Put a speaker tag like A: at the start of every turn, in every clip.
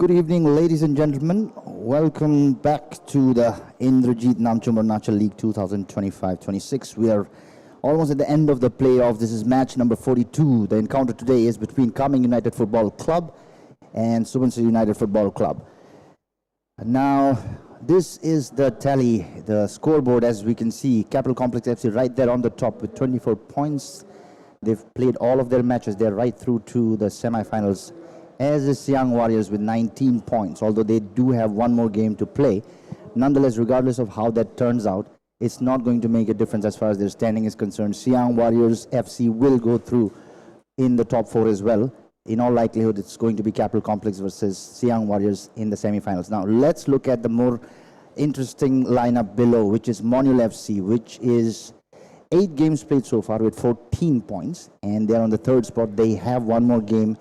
A: Good evening, ladies and gentlemen. Welcome back to the Indrajit Namchum Arunachal League 2025-26. We are almost at the end of the playoff. This is match number 42. The encounter today is between KAMENG United Football Club and SUBANSIRI United Football Club. Now, this is the tally, the scoreboard, as we can see. Capital Complex FC right there on the top with 24 points. They've played all of their matches. They're right through to the semi-finals, as is Young Warriors with 19 points, although they do have one more game to play. Nonetheless, regardless of how that turns out, it's not going to make a difference as far as their standing is concerned. Siang Warriors FC will go through in the top 4 as well. In all likelihood, it's going to be Capital Complex versus Siang Warriors in the semi-finals. Now, let's look at the more interesting lineup below, which is Monul FC, which is 8 games played so far with 14 points, and they're on the 3rd spot. They have one more game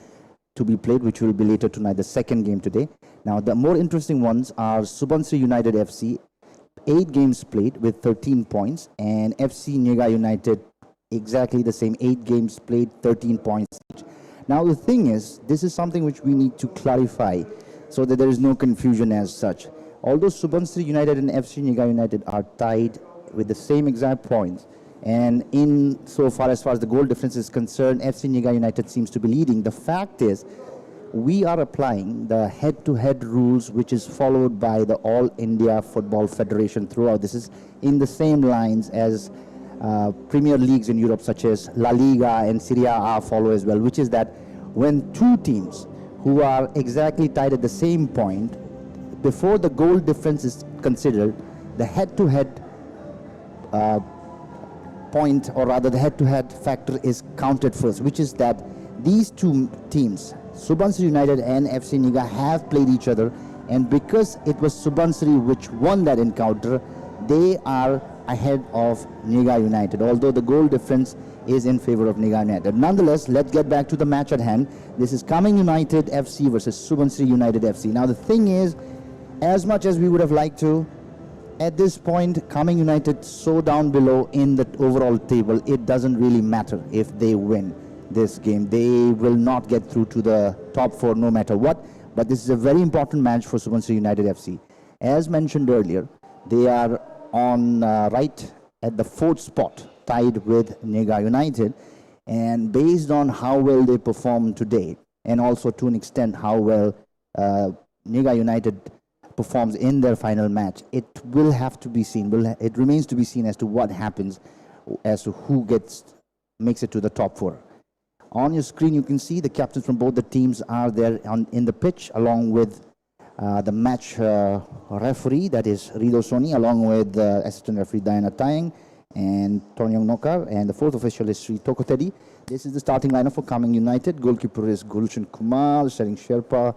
A: to be played, which will be later tonight, the 2nd game today. Now, the more interesting ones are Subansiri United FC, 8 games played with 13 points, and FC Niaga United, exactly the same, 8 games played, 13 points each. Now, the thing is, this is something which we need to clarify so that there is no confusion as such. Although Subansiri United and FC Niaga United are tied with the same exact points, and in so far as the goal difference is concerned, FC Niaga United seems to be leading. The fact is, we are applying the head-to-head rules, which is followed by the All India Football Federation throughout. This is in the same lines as Premier Leagues in Europe, such as La Liga and Serie A follow as well, which is that when 2 teams who are exactly tied at the same point, before the goal difference is considered, the head-to-head point, or rather the head-to-head factor, is counted first, which is that these 2 teams, Subansiri United and FC Niaga, have played each other, and because it was Subansiri which won that encounter, they are ahead of Niaga United, although the goal difference is in favor of Niaga United. Nonetheless, let's get back to the match at hand. This is KAMENG United FC versus Subansiri United FC. Now, the thing is, as much as we would have liked to, at this point, KAMENG United so down below in the overall table, it doesn't really matter if they win this game. They will not get through to the top 4 no matter what. But this is a very important match for Subansiri United FC. As mentioned earlier, they are on right at the 4th spot, tied with Niaga United. And based on how well they perform today, and also to an extent how well Niaga United performs in their final match, it will have to be seen. It remains to be seen as to what happens, as to who makes it to the top 4. On your screen, you can see the captains from both the teams are there in the pitch, along with the match referee, that is Rido Soni, along with assistant referee Diana Tayang and Tonyong Nokar, and the 4th official is Sri Toko Teddy. This is the starting lineup for KAMENG United. Goalkeeper is Gulshan Kumar, Sharing Sherpa,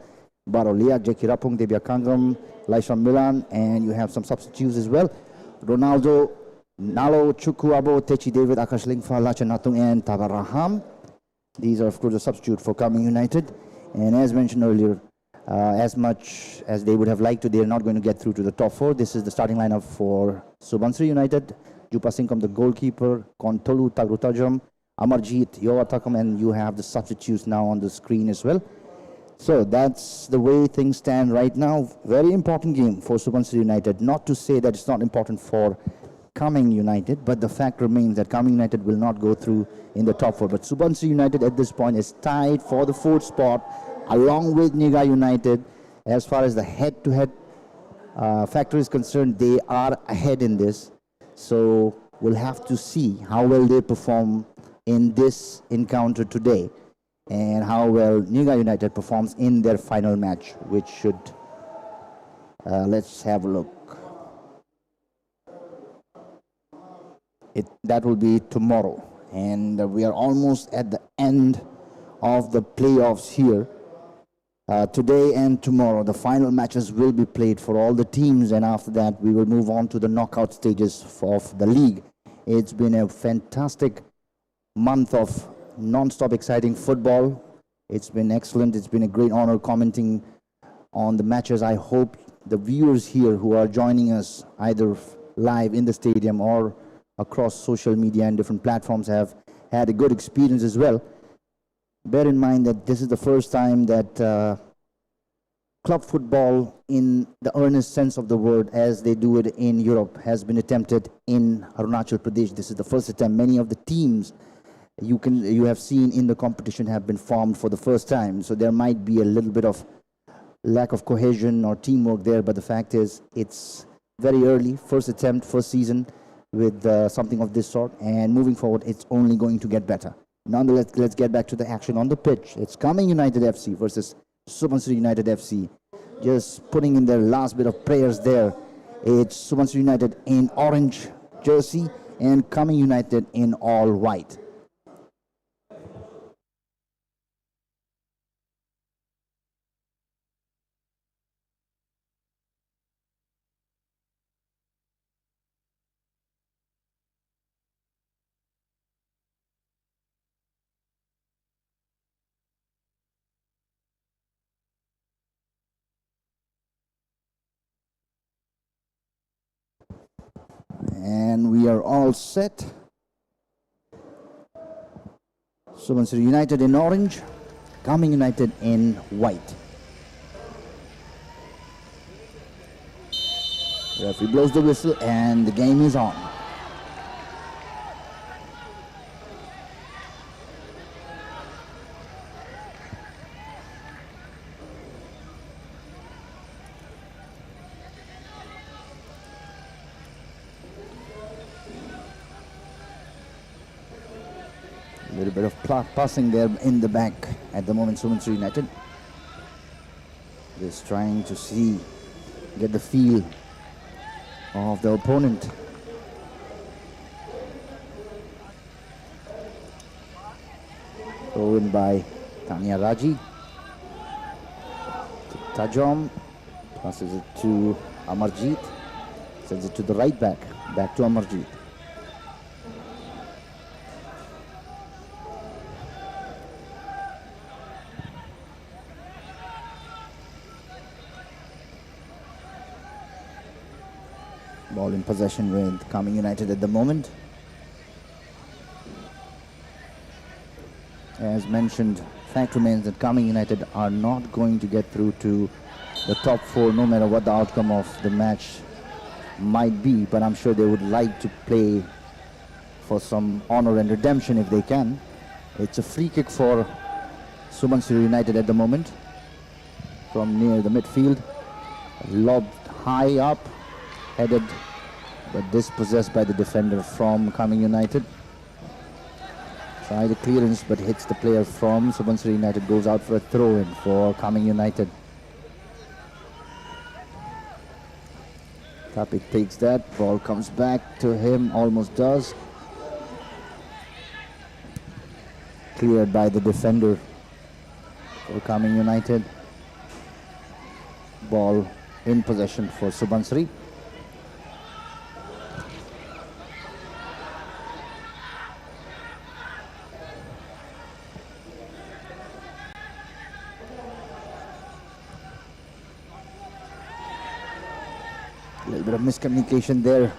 A: Barolia, Jackie Rapung, Debia Kangram, Laisha Milan, and you have some substitutes as well. Ronaldo, Nalo, Chukwuabo, Techi David, Akash Lingfa, Lachanatung, and Tabaraham. These are, of course, a substitute for KAMENG United. And as mentioned earlier, as much as they would have liked to, they are not going to get through to the top 4. This is the starting lineup for Subansiri United. Jupa Singkam, the goalkeeper, Kontolu Tagrutajam, Amarjit, Yoatakam, and you have the substitutes now on the screen as well. So that's the way things stand right now. Very important game for Subansiri United. Not to say that it's not important for KAMENG United, but the fact remains that KAMENG United will not go through in the top 4. But Subansiri United at this point is tied for the 4th spot, along with Niaga United. As far as the head-to-head factor is concerned, they are ahead in this. So we'll have to see how well they perform in this encounter today, and how well Niaga United performs in their final match, which should, let's have a look. That will be tomorrow, and we are almost at the end of the playoffs here. Today and tomorrow, the final matches will be played for all the teams, and after that, we will move on to the knockout stages of the league. It's been a fantastic month of non-stop exciting football. It's been excellent. It's been a great honor commenting on the matches. I hope the viewers here who are joining us either live in the stadium or across social media and different platforms have had a good experience as well. Bear in mind that this is the first time that club football in the earnest sense of the word, as they do it in Europe, has been attempted in Arunachal Pradesh. This is the first attempt. Many of the teams you have seen in the competition have been formed for the first time, so there might be a little bit of lack of cohesion or teamwork there, but the fact is it's very early, first attempt, first season with something of this sort, and moving forward it's only going to get better. Nonetheless, let's get back to the action on the pitch. It's Kameng United FC versus SUBANSIRI United FC. Just putting in their last bit of prayers there. It's SUBANSIRI United in orange jersey and Kameng United in all white. And we are all set. SUBANSIRI United in orange, Kameng United in white. Referee blows the whistle and the game is on. A little bit of passing there in the back at the moment. SUBANSIRI United just trying to get the feel of the opponent. Thrown by Tanya Raji. Tajom passes it to Amarjeet. Sends it to the right back. Back to Amarjeet. Ball in possession with Kameng United at the moment. As mentioned, fact remains that Kameng United are not going to get through to the top four no matter what the outcome of the match might be, but I'm sure they would like to play for some honor and redemption if they can. It's a free kick for SUBANSIRI United at the moment from near the midfield. Lobbed high up, headed but dispossessed by the defender from Kameng United. Try the clearance but hits the player from SUBANSIRI United. Goes out for a throw-in for Kameng United. Tapik takes that, ball comes back to him, almost does. Cleared by the defender for Kameng United. Ball in possession for SUBANSIRI. A little bit of miscommunication there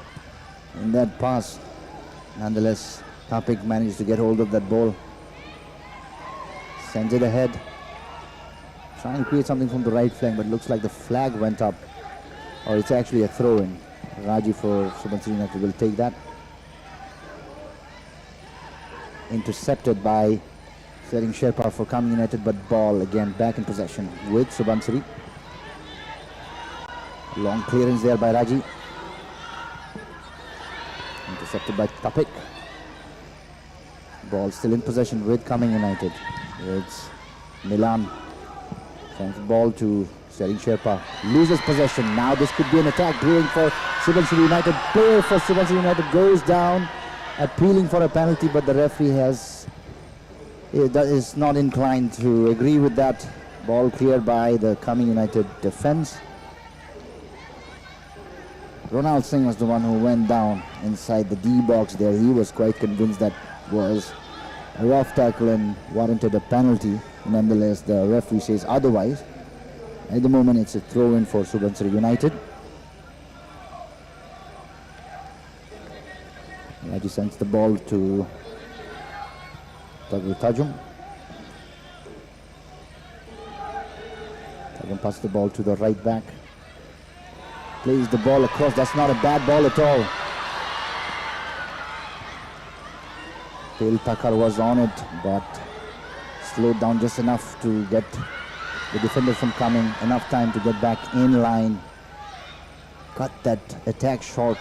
A: in that pass. Nonetheless, Tapik managed to get hold of that ball. Sends it ahead. Trying to create something from the right flank, but looks like the flag went up. Or it's actually a throw-in. Raji for SUBANSIRI United will take that. Intercepted by Sering Sherpa for Kameng United, but ball again back in possession with SUBANSIRI. Long clearance there by Raji. Intercepted by Tapik. Ball still in possession with Kameng United. It's Milan. Sends the ball to Sering Sherpa. Loses possession. Now this could be an attack brewing for SUBANSIRI United. Player for SUBANSIRI United goes down, appealing for a penalty, but the referee is not inclined to agree with that. Ball cleared by the Kameng United defense. Ronald Singh was the one who went down inside the D box there. He was quite convinced that was a rough tackle and warranted a penalty. Nonetheless, the referee says otherwise. At the moment, it's a throw-in for SUBANSIRI United. Raji sends the ball to Tajum. Again, pass the ball to the right back. Plays the ball across. That's not a bad ball at all. Tail Takar was on it, but slowed down just enough to get the defender from coming. Enough time to get back in line. Cut that attack short.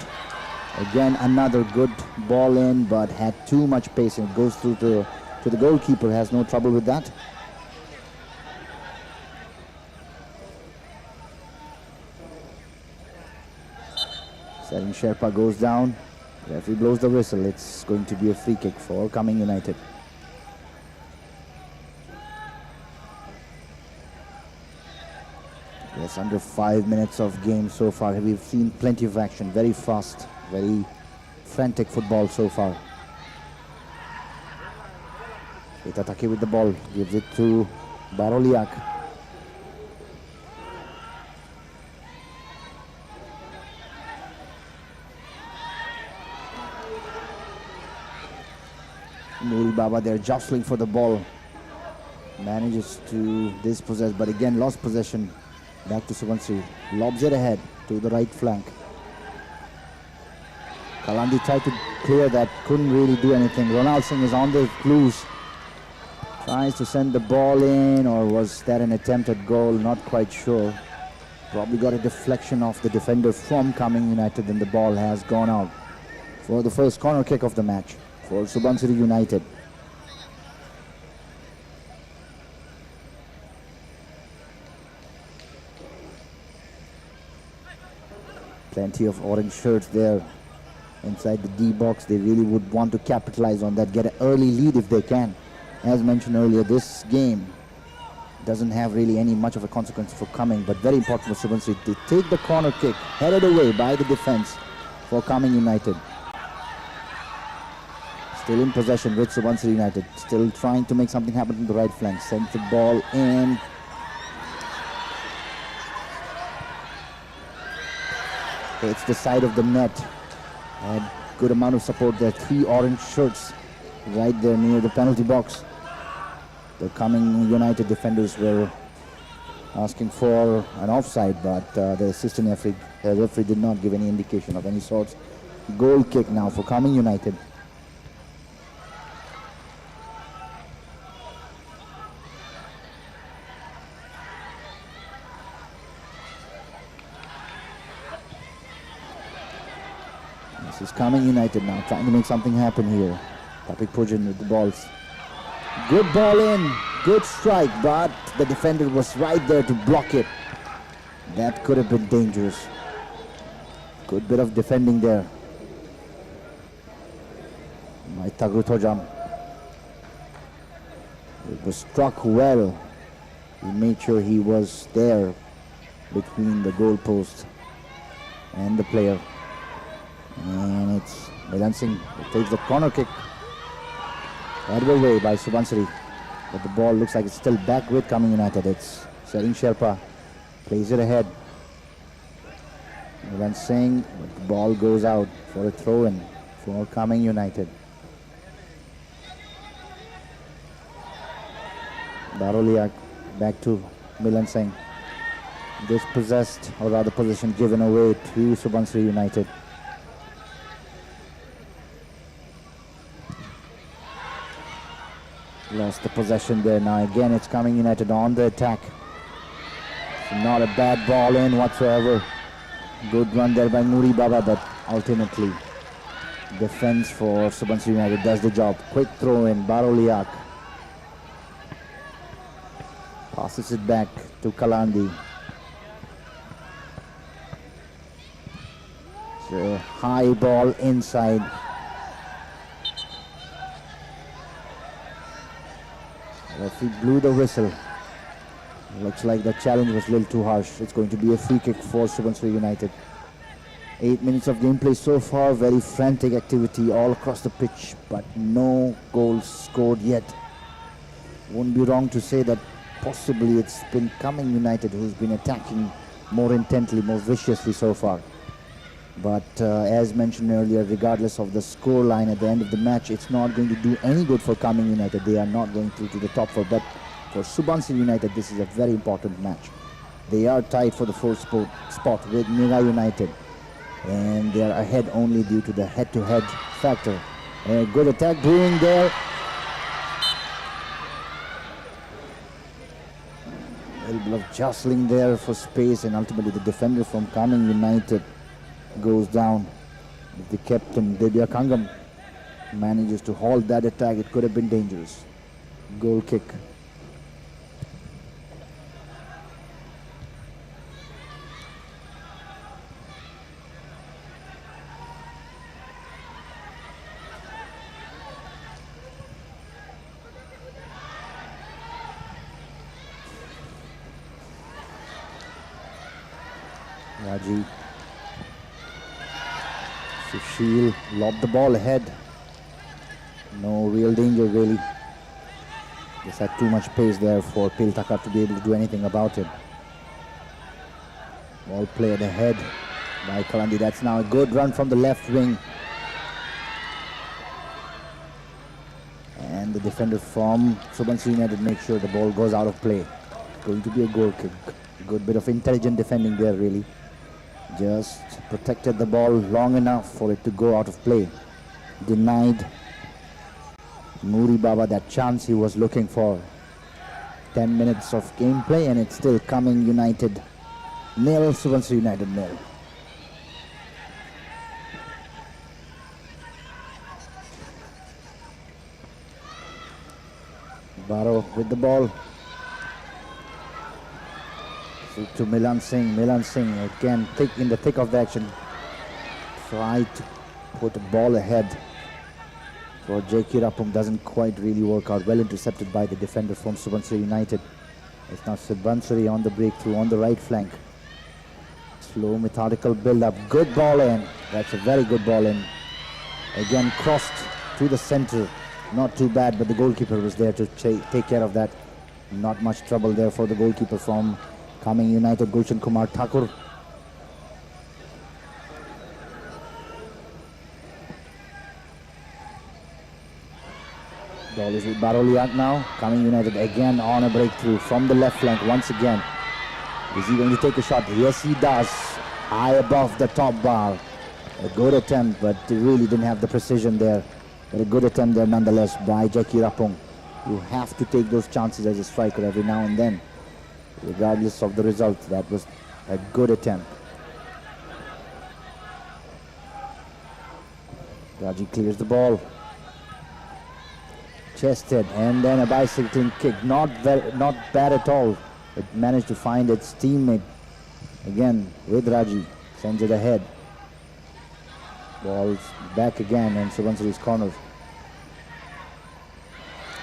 A: Again, another good ball in, but had too much pace and goes through to the goalkeeper. Has no trouble with that. Setting Sherpa goes down. Referee blows the whistle. It's going to be a free kick for Kameng United. Yes, under 5 minutes of game so far. We've seen plenty of action. Very fast, very frantic football so far. Itatake with the ball. Gives it to Baroliak. Nuri Baba there jostling for the ball. Manages to dispossess, but again lost possession. Back to Subansiri. Lobs it ahead to the right flank. Kalandi tried to clear that, couldn't really do anything. Ronald Singh is on the loose. Tries to send the ball in, or was that an attempt at goal? Not quite sure. Probably got a deflection off the defender from Kameng United, and the ball has gone out for the first corner kick of the match for Subansiri United. Plenty of orange shirts there inside the D box. They really would want to capitalize on that, get an early lead if they can. As mentioned earlier, this game doesn't have really any much of a consequence for Kameng, but very important for Subansiri. They take the corner kick, headed away by the defense for Kameng United. Still in possession with Subansiri United. Still trying to make something happen from the right flank. Sends the ball in. It's the side of the net. Had good amount of support there. 3 orange shirts right there near the penalty box. The Kameng United defenders were asking for an offside, but the assistant referee did not give any indication of any sorts. Goal kick now for Kameng United. This is Kameng United now, trying to make something happen here. Tapik Pujan with the balls. Good ball in, good strike, but the defender was right there to block it. That could have been dangerous. Good bit of defending there by Tagru Tojam. It was struck well. He made sure he was there between the goal post and the player. And it's Milan Singh who takes the corner kick. Right away by Subansiri. But the ball looks like it's still back with Kameng United. It's Sering Sherpa. Plays it ahead. Milan Singh, but the ball goes out for a throw-in for Kameng United. Baroliak back to Milan Singh. Dispossessed, or rather possession given away to Subansiri United. Lost the possession there. Now again it's Kameng United on the attack. So not a bad ball in whatsoever. Good run there by Nuri Baba, but ultimately defense for Subansiri United does the job. Quick throw in, Baroliak passes it back to Kalandi. It's a high ball inside. Referee blew the whistle. Looks like the challenge was a little too harsh. It's going to be a free kick for Subansiri United. 8 minutes of gameplay so far. Very frantic activity all across the pitch, but no goals scored yet. Won't be wrong to say that possibly it's been Kameng United who's been attacking more intently, more viciously so far. But as mentioned earlier, regardless of the score line at the end of the match, it's not going to do any good for Kameng United. They are not going through to the top four. But for Subansiri United, this is a very important match. They are tied for the fourth spot with Niga United, and they are ahead only due to the head-to-head factor. A good attack brewing there. A little bit of jostling there for space, and ultimately the defender from Kameng United goes down. The captain, Debya Kangam, manages to halt that attack. It could have been dangerous. Goal kick. Raji. Sushil lobbed the ball ahead. No real danger really. Just had too much pace there for Piltaka to be able to do anything about it. Ball played ahead by Kalandi. That's now a good run from the left wing. And the defender from Subansiri United makes sure the ball goes out of play. Going to be a goal kick. Good bit of intelligent defending there really. Just protected the ball long enough for it to go out of play. Denied Muri Baba that chance he was looking for. 10 minutes of gameplay and it's still Kameng United 0, Subansiri United 0. Baro with the ball. To Milan Singh. Milan Singh again in the thick of the action. Try to put the ball ahead for J.K. Rapum. Doesn't quite really work out. Well intercepted by the defender from Subansiri United. It's now Subansiri on the breakthrough on the right flank. Slow methodical build up. Good ball in. That's a very good ball in. Again crossed to the center. Not too bad, but the goalkeeper was there to take care of that. Not much trouble there for the goalkeeper from Kameng United, Gulshan Kumar Thakur. Ball is with Baroliak now. Kameng United again on a breakthrough from the left flank once again. Is he going to take a shot? Yes, he does. High above the top bar. A good attempt, but he really didn't have the precision there. But a good attempt there nonetheless by Jackie Rapong. You have to take those chances as a striker every now and then. Regardless of the result, that was a good attempt. Raji clears the ball. Chested and then a bicycling kick. Not bad at all. It managed to find its teammate again with Raji. Sends it ahead. Ball's back again in Subansiri's corner.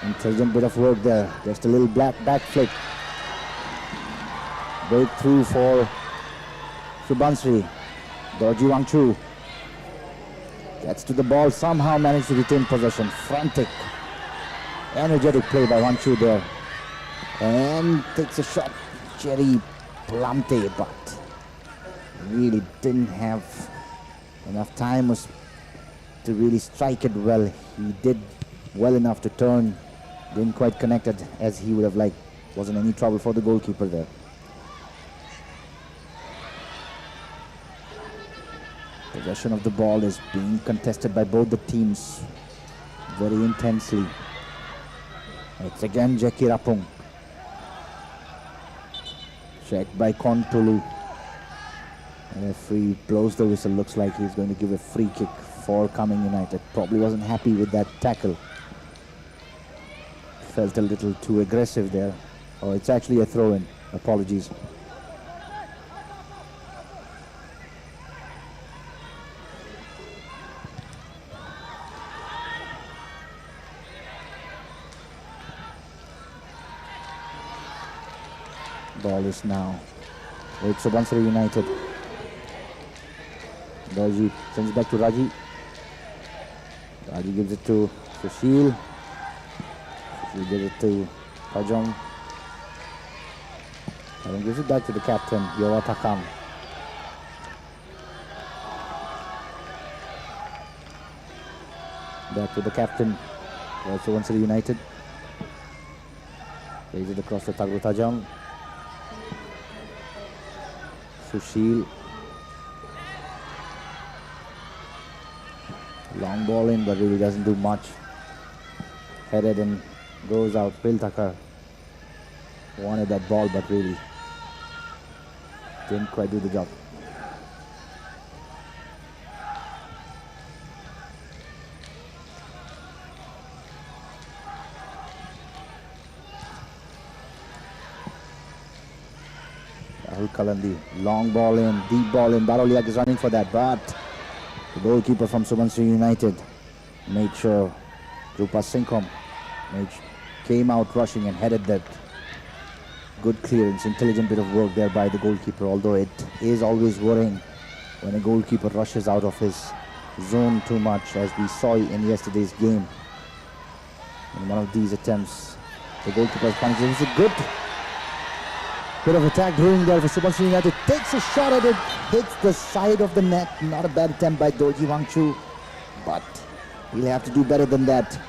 A: Intelligent bit of work there. Just a little back flick. Breakthrough for Subansiri. Dorji Wangchu gets to the ball, somehow managed to retain possession. Frantic, energetic play by Wangchu there. And takes a shot, Jerry Plumte, but really didn't have enough time to really strike it well. He did well enough to turn, didn't quite connect it as he would have liked. Wasn't any trouble for the goalkeeper there. Possession of the ball is being contested by both the teams very intensely. It's again Jackie Rapung. Checked by Kontulu. And referee blows the whistle. Looks like he's going to give a free kick for Kameng United. Probably wasn't happy with that tackle. Felt a little too aggressive there. Oh, it's actually a throw-in. Apologies. Ball is now with Subansiri United. Dorji sends it back to Raji. Raji gives it to Sushil. Sushil gives it to Pajong. And gives it back to the captain, Yowa Takam. Back to the captain, Subansiri United. Plays it across to Tagru Tajong. Sushil. Long ball in, but really doesn't do much. Headed and goes out. Phil Thacker wanted that ball, but really didn't quite do the job. Rahul Kalandi, long ball in, deep ball in. Baroliak is running for that, but the goalkeeper from Subansiri United made sure Rupa Singham came out rushing and headed that. Good clearance, intelligent bit of work there by the goalkeeper, although it is always worrying when a goalkeeper rushes out of his zone too much, as we saw in yesterday's game. In one of these attempts, the goalkeeper is punished. It was a good bit of attack brewing there for Subansiri United. Takes a shot at it, hits the side of the net. Not a bad attempt by Dorji Wangchu, but he'll have to do better than that.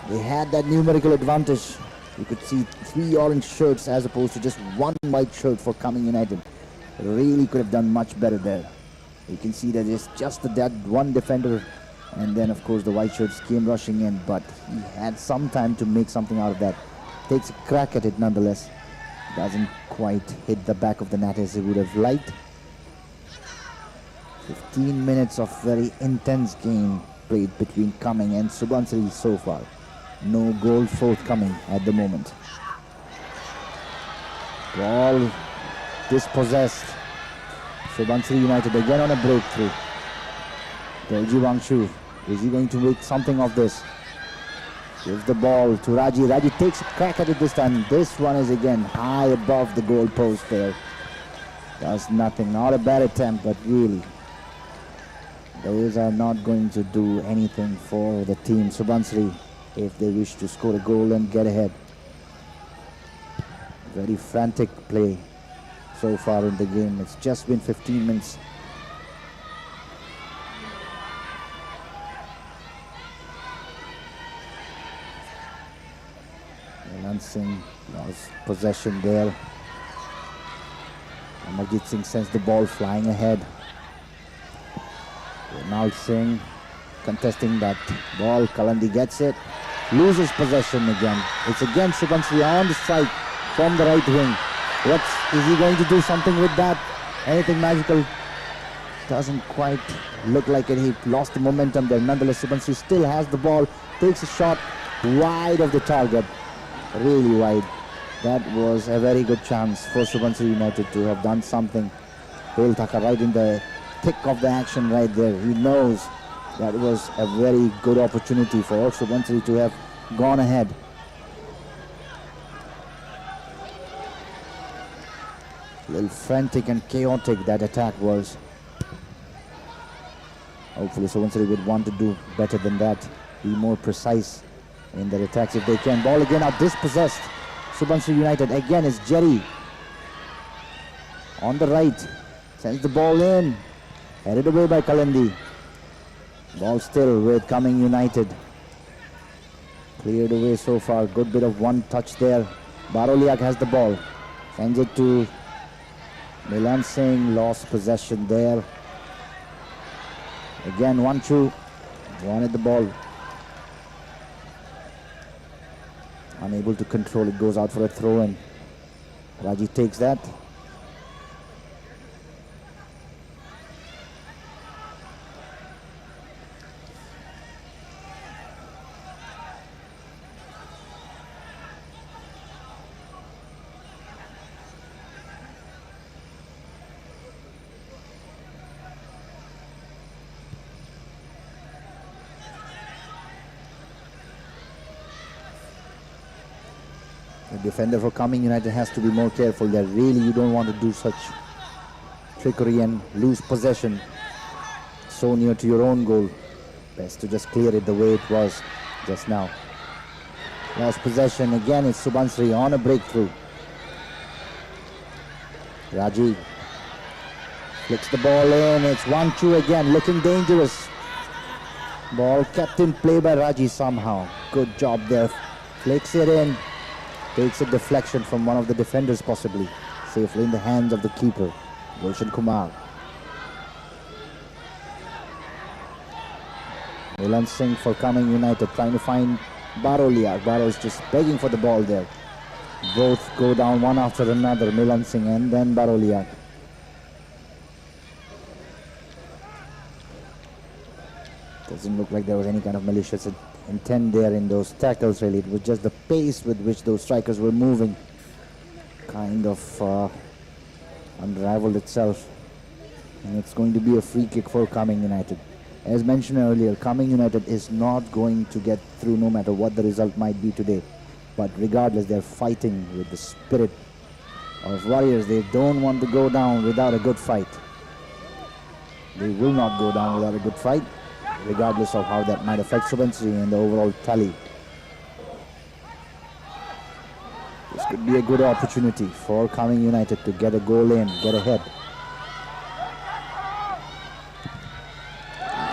A: They had that numerical advantage. You could see 3 orange shirts as opposed to just 1 white shirt for Kameng United. Really could have done much better there. You can see that it's just that one defender, and then of course the white shirts came rushing in, but he had some time to make something out of that. Takes a crack at it nonetheless. Doesn't quite hit the back of the net as he would have liked. 15 minutes of very intense game played between Kameng and Subansiri so far. No goal forthcoming at the moment. Ball dispossessed. Subansiri United again on a breakthrough. Dorji Wangchu, is he going to make something of this? Gives the ball to Raji. Raji takes a crack at it this time. This one is again high above the goal post there. Does nothing. Not a bad attempt, but really, those are not going to do anything for the team Subansiri if they wish to score a goal and get ahead. Very frantic play so far in the game. It's just been 15 minutes. Anand Singh lost possession there. Amarjit Singh sends the ball flying ahead. Ronald Singh contesting that ball. Kalandi gets it. Loses possession again. It's again Subansiri on the strike from the right wing. Is he going to do something with that? Anything magical? Doesn't quite look like it. He lost the momentum there. Nonetheless, Subansiri still has the ball. Takes a shot wide of the target. Really wide. That was a very good chance for Subansiri United to have done something. Phil Thacker right in the thick of the action right there. He knows that was a very good opportunity for Subansiri to have gone ahead. A little frantic and chaotic that attack was. Hopefully Subansiri would want to do better than that. Be more precise in their attacks if they can. Ball again out dispossessed. Subansiri United again is Jerry. On the right. Sends the ball in. Headed away by Kalandi. Ball still with Kameng United. Cleared away so far. Good bit of one touch there. Baroliak has the ball. Sends it to Milan Singh. Lost possession there. Again Wangchu wanted the ball. Unable to control it. Goes out for a throw in. Raji takes that. The defender for Kameng United has to be more careful there. Really, you don't want to do such trickery and lose possession so near to your own goal. Best to just clear it the way it was just now. Lost possession again. It's Subansiri on a breakthrough. Raji flicks the ball in. It's 1-2 again, looking dangerous. Ball kept in play by Raji somehow. Good job there. Flicks it in. Takes a deflection from one of the defenders possibly. Safely in the hands of the keeper. Gulshan Kumar. Milan Singh for Kameng United trying to find Barolia. Baro is just begging for the ball there. Both go down one after another, Milan Singh and then Barolia. Doesn't look like there was any kind of malicious intent there in those tackles really. It was just the pace with which those strikers were moving kind of unraveled itself. And it's going to be a free kick for Kameng United. As mentioned earlier, Kameng United is not going to get through no matter what the result might be today. But regardless, they're fighting with the spirit of warriors. They don't want to go down without a good fight. They will not go down without a good fight, regardless of how that might affect SUBANSIRI and the overall tally. This could be a good opportunity for Kameng United to get a goal in, get ahead.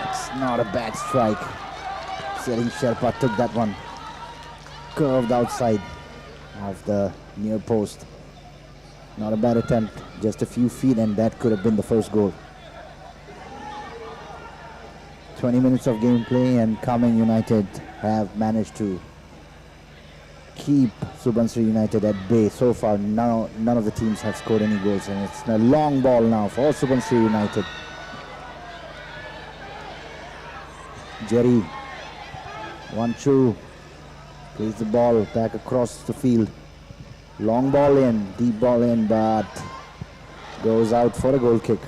A: It's not a bad strike. Sering Sherpa took that one. Curved outside of the near post. Not a bad attempt, just a few feet, and that could have been the first goal. 20 minutes of gameplay and Kameng United have managed to keep SUBANSIRI United at bay. So far, none of the teams have scored any goals, and it's a long ball now for SUBANSIRI United. Jerry, 1-2, plays the ball back across the field. Long ball in, deep ball in, but goes out for a goal kick.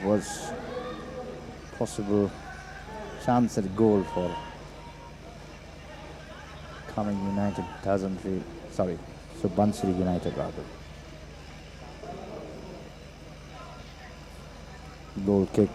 A: Was possible chance at goal for Kameng United. Doesn't really, sorry, SUBANSIRI United rather. Goal kick.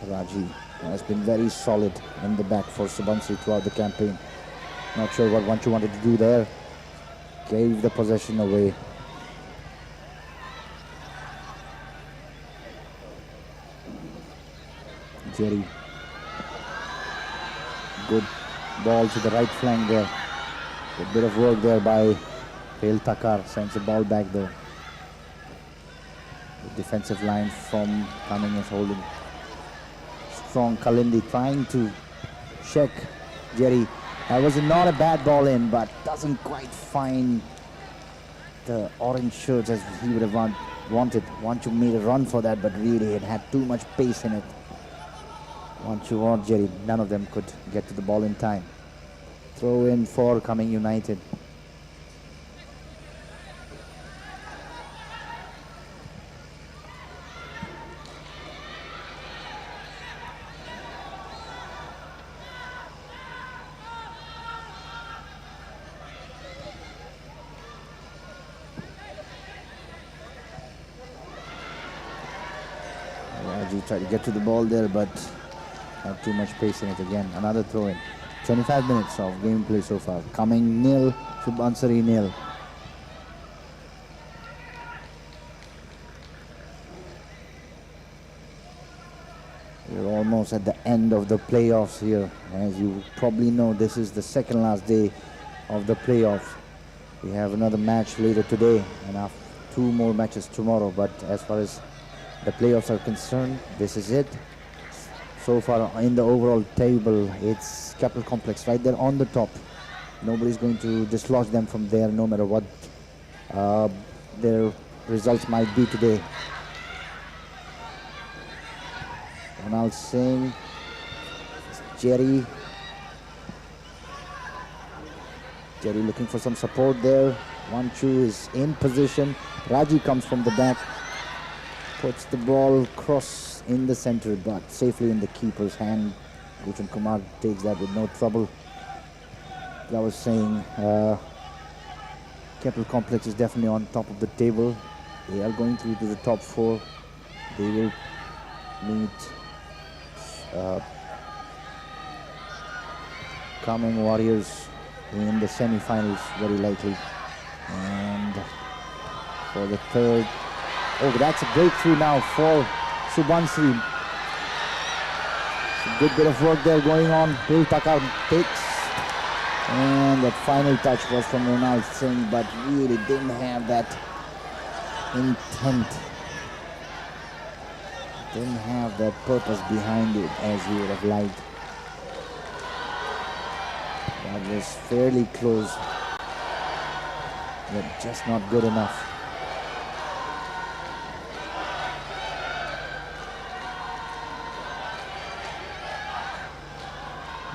A: Raji has been very solid in the back for Subansiri throughout the campaign. Not sure what Vanchu wanted to do there. Gave the possession away. Jerry. Good ball to the right flank there. A bit of work there by Pale Takar. Sends the ball back there. The defensive line from Kameng is holding strong. Kalindi trying to check Jerry. That was not a bad ball in, but doesn't quite find the orange shirts as he would have wanted. Vanchu made a run for that, but really it had too much pace in it. Vanchu or Jerry, none of them could get to the ball in time. Throw in for Kameng United. Raji tried to get to the ball there, but had too much pace in it again. Another throw in. 25 minutes of gameplay so far. Kameng 0, Subansiri 0. We're almost at the end of the playoffs here. As you probably know, this is the second last day of the playoffs. We have another match later today and 2 more matches tomorrow. But as far as the playoffs are concerned, this is it. So far in the overall table, it's Capital Complex right there on the top. Nobody's going to dislodge them from there, no matter what their results might be today. Ronald Singh, Jerry looking for some support there. Vanchu is in position. Raji comes from the back, puts the ball cross in the center, but safely in the keeper's hand. Bhujan Kumar takes that with no trouble. Like I was saying, Capital Complex is definitely on top of the table. They are going through to the top 4. They will meet Kameng Warriors in the semi-finals very likely. And for the third, oh, that's a breakthrough now for Subansiri. A good bit of work there going on. Bill Takar takes, and that final touch was from Ronald Singh, but really didn't have that intent. Didn't have that purpose behind it as he would have liked. That was fairly close, but just not good enough.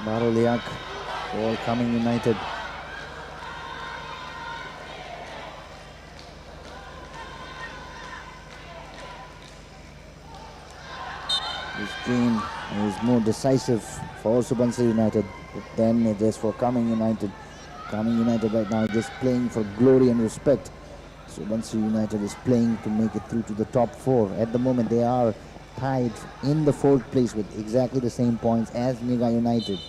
A: Baroliak for Kameng United. This game is more decisive for Subansiri United than it is for Kameng United. Kameng United right now is just playing for glory and respect. Subansiri United is playing to make it through to the top 4. At the moment they are tied in the 4th place with exactly the same points as Niga United.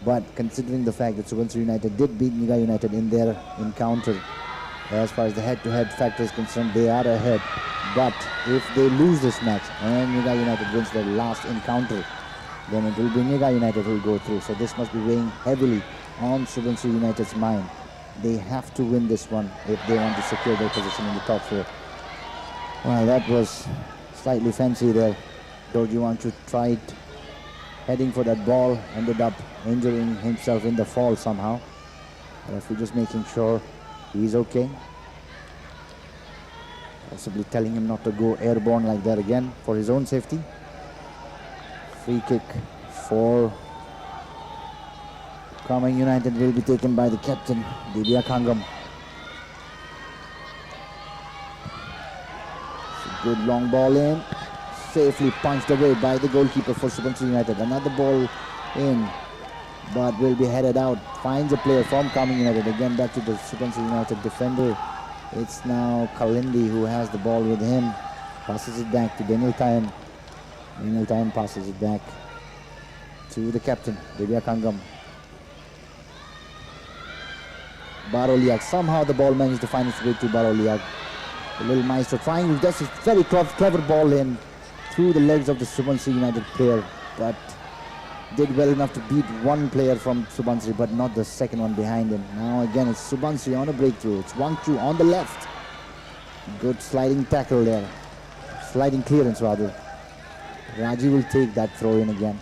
A: But considering the fact that Subansiri United did beat Niga United in their encounter, as far as the head-to-head factor is concerned, they are ahead. But if they lose this match and Niga United wins their last encounter, then it will be Niga United who will go through. So this must be weighing heavily on Subansiri United's mind. They have to win this one if they want to secure their position in the top 4. Well, that was slightly fancy there. Dorji Vanchu tried heading for that ball, ended up injuring himself in the fall somehow. Referee just making sure he's okay. Possibly telling him not to go airborne like that again for his own safety. Free kick for Kameng United will be taken by the captain, Divya Kangam. Good long ball in, safely punched away by the goalkeeper for Subansiri United. Another ball in, but will be headed out. Finds a player from Kameng United. Again back to the Subansiri United defender. It's now Kalindi who has the ball with him. Passes it back to Daniel Tayan. Inal time passes it back to the captain, Divya Kangam. Baroliak, somehow the ball managed to find its way to Baroliak. The little maestro trying, that's a very clever ball in through the legs of the Subansiri United player, but did well enough to beat one player from Subansiri, but not the second one behind him. Now again it's Subansiri on a breakthrough. It's 1-2 on the left. Good sliding tackle there. Sliding clearance rather. Raji will take that throw in again.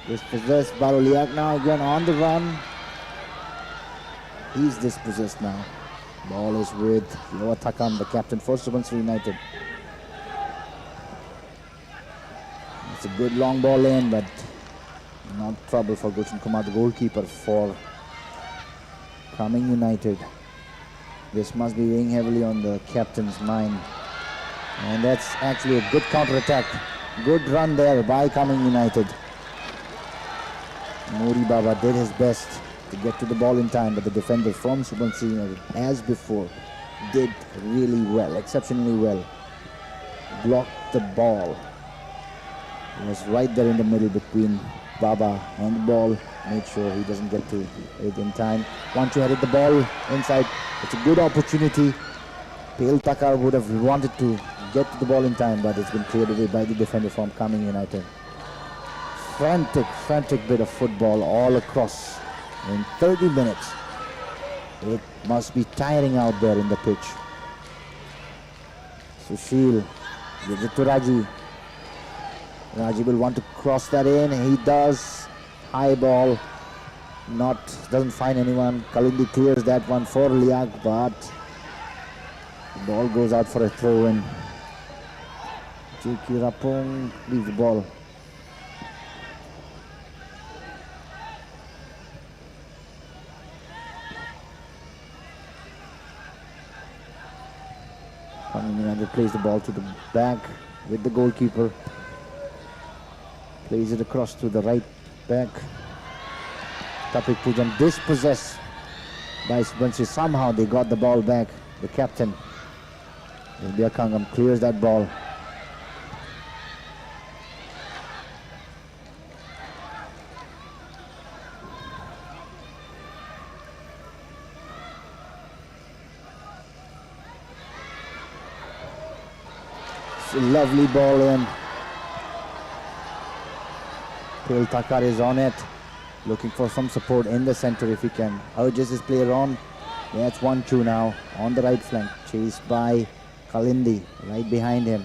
A: Dispossessed Baroliak now again on the run. He's dispossessed now. Ball is with Yoa Takam, the captain for Subansiri United. It's a good long ball in, but not trouble for Gulshan Kumar, the goalkeeper for Kameng United. This must be weighing heavily on the captain's mind. And that's actually a good counter-attack. Good run there by Kameng United. Mori Baba did his best to get to the ball in time, but the defender from Subansiri United, as before, did really well, exceptionally well. Blocked the ball. He was right there in the middle between Baba and the ball. Made sure he doesn't get to it in time. Once you headed the ball inside, it's a good opportunity. Pale Takar would have wanted to get to the ball in time, but it's been cleared away by the defender from Kameng United. Frantic bit of football all across in 30 minutes. It must be tiring out there in the pitch. Sushil gives it to Raji. Raji will want to cross that in. He does. High ball. Doesn't find anyone. Kalindi clears that one for Liak, but the ball goes out for a throw in. Jiki Rapong leaves the ball. United plays the ball to the back with the goalkeeper. Plays it across to the right back. Tapik Pujan dispossessed by Subansiri. Somehow they got the ball back. The captain, Divya Kangam, clears that ball. It's a lovely ball in. Pale Takar is on it, looking for some support in the center if he can. Urges his player on. That's 1-2 now on the right flank, chased by Kalindi right behind him.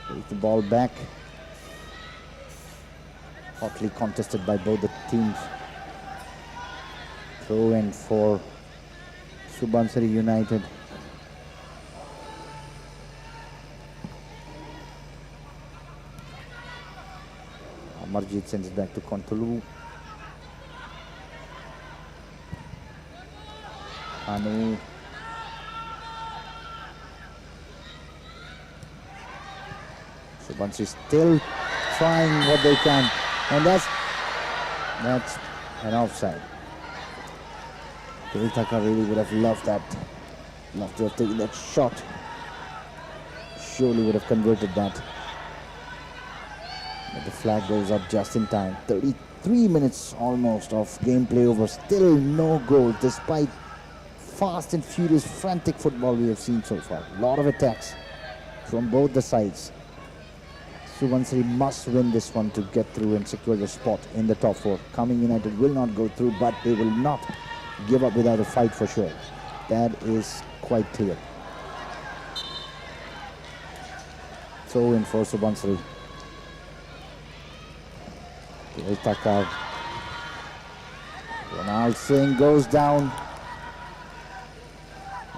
A: Takes the ball back. Hotly contested by both the teams. Throw in for Subansiri United. Amarjit sends it back to Kontulu. Anu. Subansiri still trying what they can, and that's an offside. Takar really would have loved that. Loved to have taken that shot. Surely would have converted that. But the flag goes up just in time. 33 minutes almost of gameplay over. Still no goal despite fast and furious, frantic football we have seen so far. A lot of attacks from both the sides. Subansiri must win this one to get through and secure the spot in the top four. Kameng United will not go through, but they will not give up without a fight for sure. That is quite clear. Throw in for Subansiri. Takar. Ronald Singh goes down.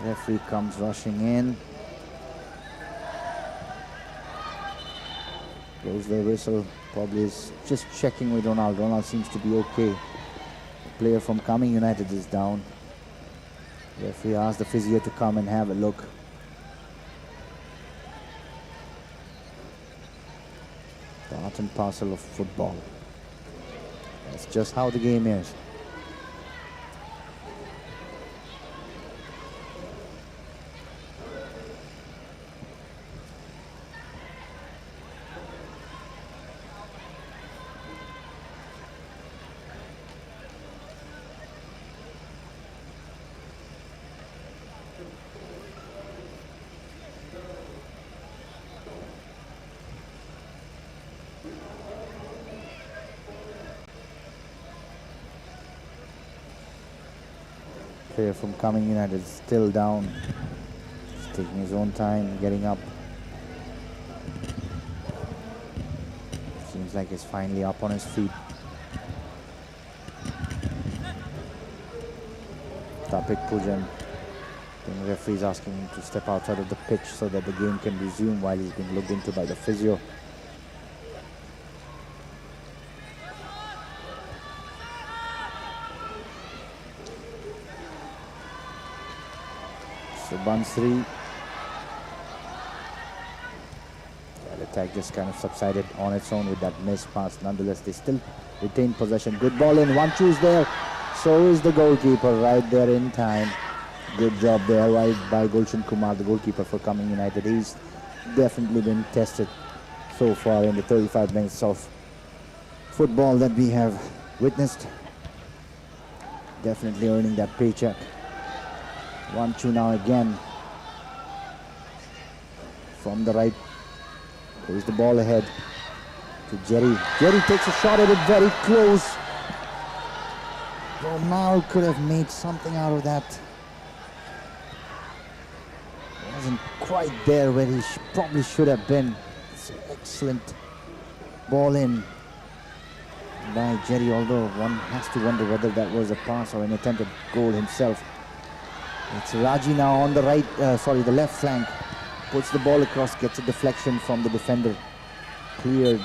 A: Referee comes rushing in. Blows the whistle. Probably is just checking with Ronald. Ronald seems to be okay. The player from Kameng United is down. Referee asked the physio to come and have a look. Part and parcel of football. As That's just how the game is. Player from Kameng United is still down. He's taking his own time getting up. Seems like he's finally up on his feet. Tapik Pujan. The referee is asking him to step outside of the pitch so that the game can resume while he's being looked into by the physio. SUBANSIRI. That attack just kind of subsided on its own with that missed pass. Nonetheless, they still retain possession. Good ball in. One choose there. So is the goalkeeper right there in time. Good job there by Gulshan Kumar, the goalkeeper for Kameng United. He's definitely been tested so far in the 35 minutes of football that we have witnessed. Definitely earning that paycheck. 1-2 now again. From the right, goes the ball ahead to Jerry. Jerry takes a shot at it very close. Ronald could have made something out of that. Wasn't quite there where he probably should have been. It's an excellent ball in by Jerry, although one has to wonder whether that was a pass or an attempted goal himself. It's Raji now on the the left flank. Puts the ball across, gets a deflection from the defender. Cleared.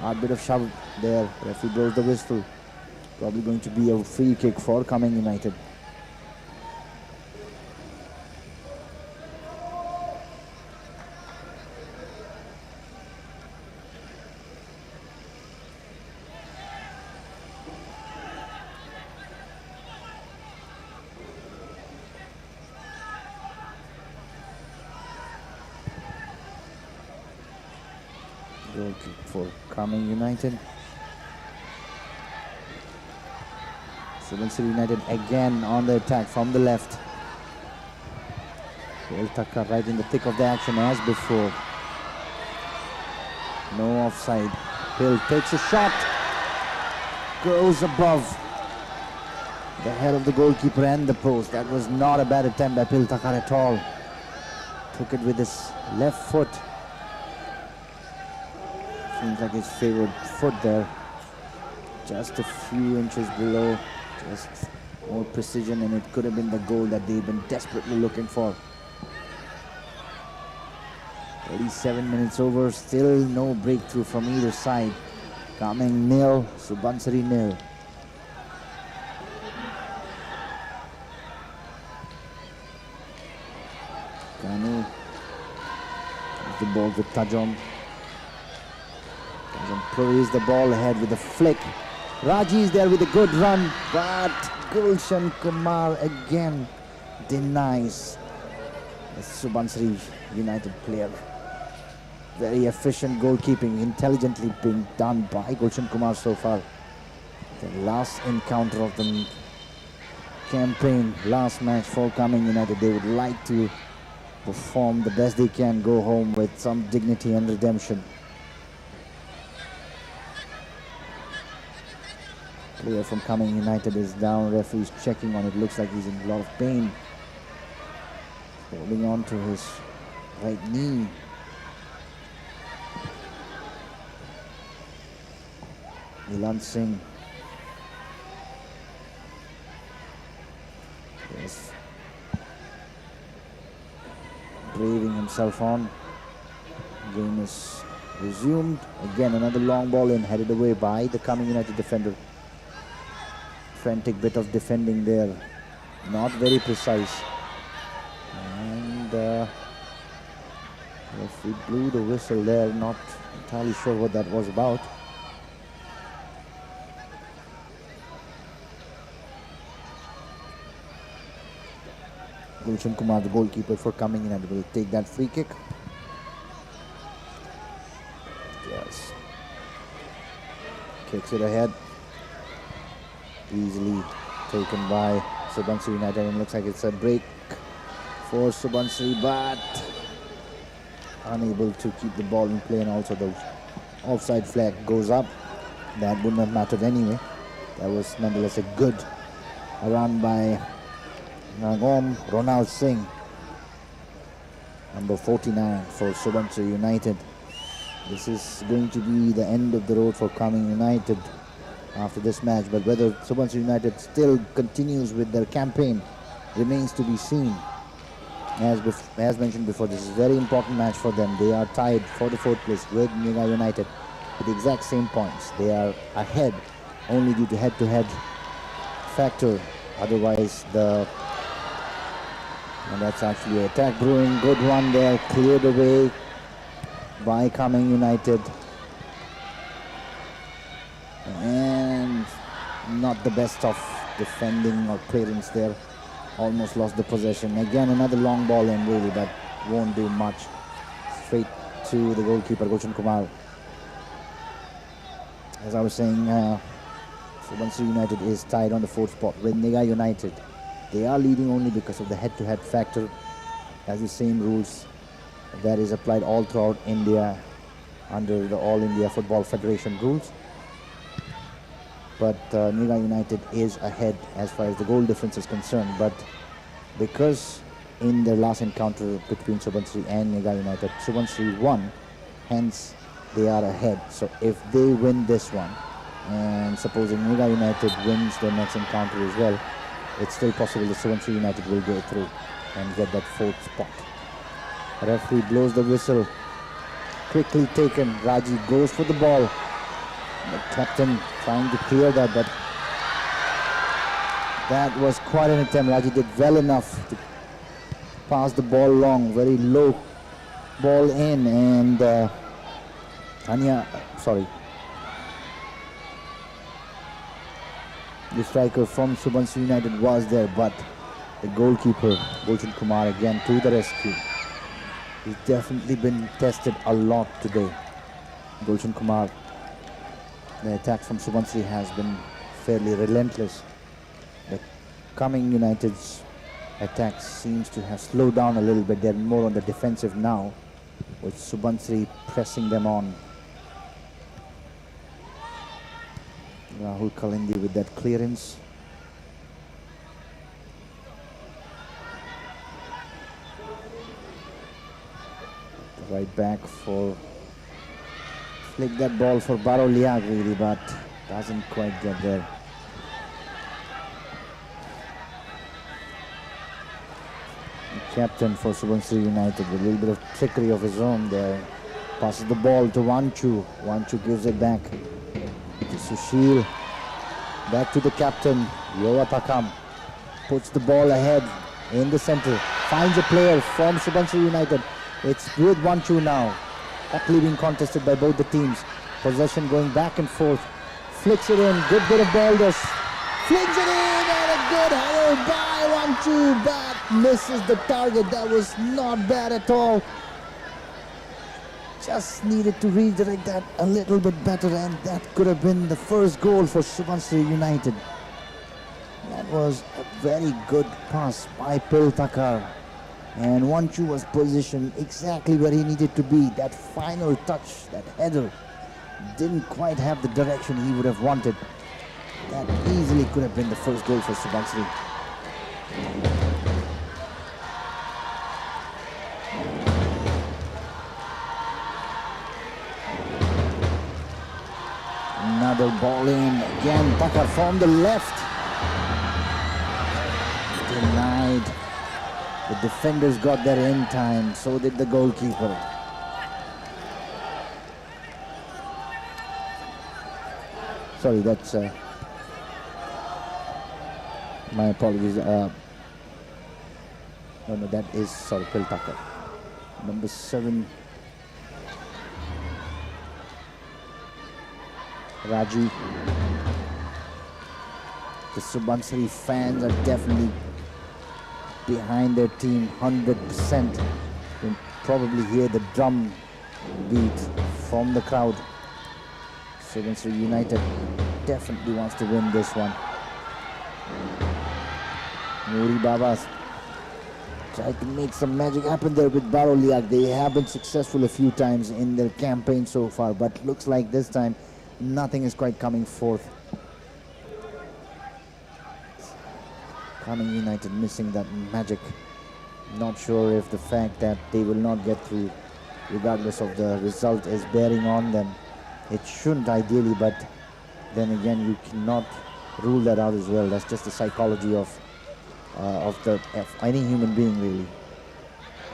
A: Hard bit of shove there. Referee blows the whistle. Probably going to be a free kick for Kameng United. Goal kick for Kameng United. SUBANSIRI United again on the attack from the left. Taka right in the thick of the action as before. No offside. Hill takes a shot. Goes above the head of the goalkeeper and the post. That was not a bad attempt by Piltakar at all. Took it with his left foot. Seems like his favored foot there. Just a few inches below. Just more precision, and it could have been the goal that they've been desperately looking for. 37 minutes over, still no breakthrough from either side. Kameng 0, SUBANSIRI 0. Kanu. The ball to Tajom. Plays the ball ahead with a flick. Raji is there with a good run, but Gulshan Kumar again denies the SUBANSIRI United player. Very efficient goalkeeping, intelligently being done by Gulshan Kumar so far. The last encounter of the campaign, last match for Kameng United. They would like to perform the best they can, go home with some dignity and redemption. Player from Kameng United is down. Referee's checking on it. Looks like he's in a lot of pain. Holding on to his right knee. Milan Singh. Yes. Braving himself on. Game is resumed. Again, another long ball in, headed away by the Kameng United defender. Frantic bit of defending there, not very precise, and referee blew the whistle there. Not entirely sure what that was about. Gulshan Kumar, the goalkeeper for Kameng United, will take that free kick. Yes. Kicks it ahead. Easily taken by Subansiri United, and looks like it's a break for Subansiri, but unable to keep the ball in play, and also the offside flag goes up. That wouldn't have mattered anyway. That was nonetheless a good run by Ronald Singh, number 49 for Subansiri United. This is going to be the end of the road for Kameng United after this match, but whether Subansiri United still continues with their campaign remains to be seen. As mentioned before, this is a very important match for them. They are tied for the 4th place with Niga United with the exact same points. They are ahead only due to head-to-head factor. Otherwise, and that's actually an attack brewing. Good one there, cleared away by Kameng United. And not the best of defending or clearance there. Almost lost the possession. Again, another long ball in really, but won't do much. Straight to the goalkeeper, Gulshan Kumar. As I was saying, Subansiri United is tied on the 4th spot with Niga United. They are leading only because of the head-to-head factor. Has the same rules that is applied all throughout India under the All India Football Federation rules. But Niga United is ahead as far as the goal difference is concerned. But because in their last encounter between Subansiri and Niga United, Subansiri won, hence they are ahead. So if they win this one, and supposing Niga United wins their next encounter as well, it's still possible that Subansiri United will go through and get that 4th spot. The referee blows the whistle. Quickly taken. Raji goes for the ball. The captain trying to clear that, but that was quite an attempt. Raji did well enough to pass the ball long, very low ball in, and the striker from Subansiri United was there, but the goalkeeper, Gulshan Kumar, again to the rescue. He's definitely been tested a lot today. Gulshan Kumar. The attack from Subansiri has been fairly relentless. The Kameng United's attack seems to have slowed down a little bit. They're more on the defensive now, with Subansiri pressing them on. Rahul Kalindi with that clearance. The right back for flick that ball for Baroliag really, but doesn't quite get there. The captain for Subansiri United with a little bit of trickery of his own there. Passes the ball to Wanchu. Wanchu gives it back to Sushil. Back to the captain, Yoa Takam. Puts the ball ahead in the center. Finds a player from Subansiri United. It's with Wanchu now. Hotly being contested by both the teams. Possession going back and forth. Flicks it in. Good bit of ball there. Flings it in, and a good header by Wanchu. But misses the target. That was not bad at all. Just needed to redirect that a little bit better, and that could have been the first goal for Subansiri United. That was a very good pass by Pil Takar. And Wanchu was positioned exactly where he needed to be. That final touch, that header, didn't quite have the direction he would have wanted. That easily could have been the first goal for Subansiri. Another ball in. Again, Takar from the left. Denied. The defenders got there in time, so did the goalkeeper. Sorry, that's my apologies. No, that is, sorry, Pil Takar. Number 7. Raji. The Subansiri fans are definitely behind their team 100%. You can probably hear the drum beat from the crowd. SUBANSIRI United definitely wants to win this one. Muri Babas tried to make some magic happen there with Baroliak. They have been successful a few times in their campaign so far, but looks like this time nothing is quite coming forth. Kameng United missing that magic. Not sure if the fact that they will not get through regardless of the result is bearing on them. It shouldn't ideally, but then again you cannot rule that out as well. That's just the psychology of any human being really.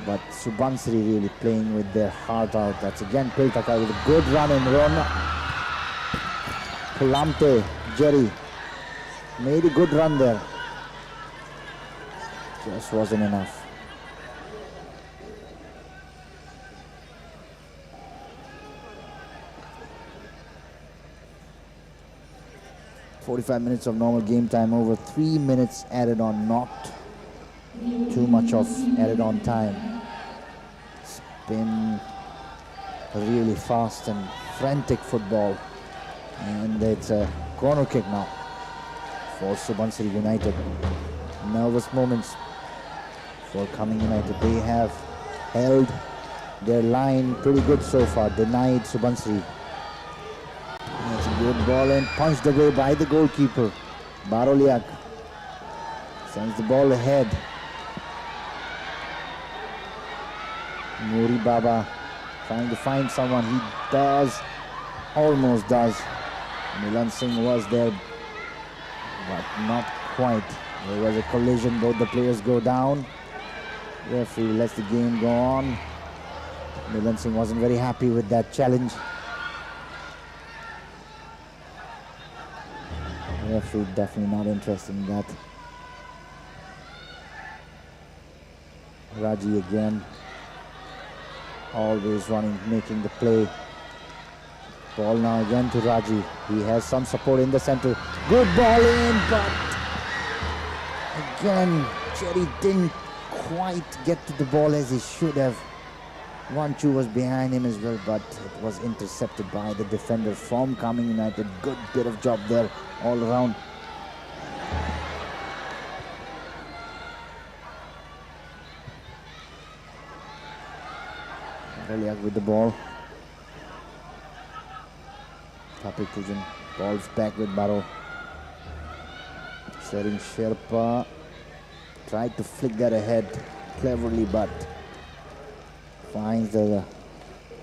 A: But SUBANSIRI really playing with their heart out. That's again Piltaka with a good run in Rona. Pulamte, Jerry made a good run there. Just wasn't enough. "45 minutes of normal game time, over 3 minutes added on, not too much of added on time. It's been a really fast and frantic football, and it's a corner kick now for SUBANSIRI United. Nervous moments for Kameng United. They have held their line pretty good so far, denied SUBANSIRI. That's a good ball and punched away by the goalkeeper. Baroliak sends the ball ahead. Muri Baba trying to find someone. He does, almost does. Milan Singh was there, but not quite. There was a collision, both the players go down. Referee lets the game go on. Milan Singh wasn't very happy with that challenge. Referee definitely not interested in that. Raji again, always running, making the play. Ball now again to Raji. He has some support in the center. Good ball in, but again, Cherry didn't quite get to the ball as he should have. Wanchu was behind him as well, but it was intercepted by the defender from Kameng United. Good bit of job there all around. Reliak with the ball. Tapik Pujan, balls back with Baro. Sering Sherpa tried to flick that ahead cleverly, but finds the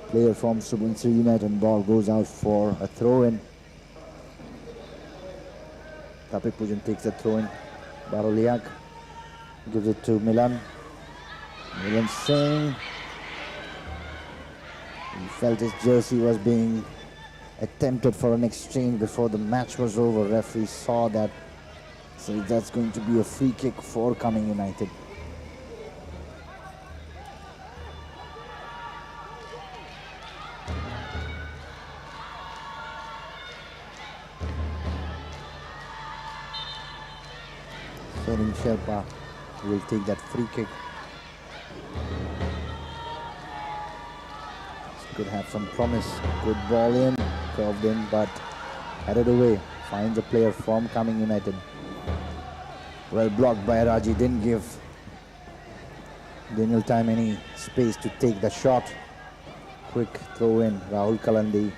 A: player from SUBANSIRI United and ball goes out for a throw-in. Tapik Pujan takes the throw-in. Baroliak gives it to Milan. Milan Singh. He felt his jersey was being attempted for an exchange before the match was over. Referee saw that, so that's going to be a free kick for Kameng United. Sering Sherpa will take that free kick. Could have some promise. Good ball in, curved in, but headed away. Finds a player from Kameng United. Well blocked by Raji. Didn't give Daniel time any space to take the shot. Quick throw in. Rahul Kalandi.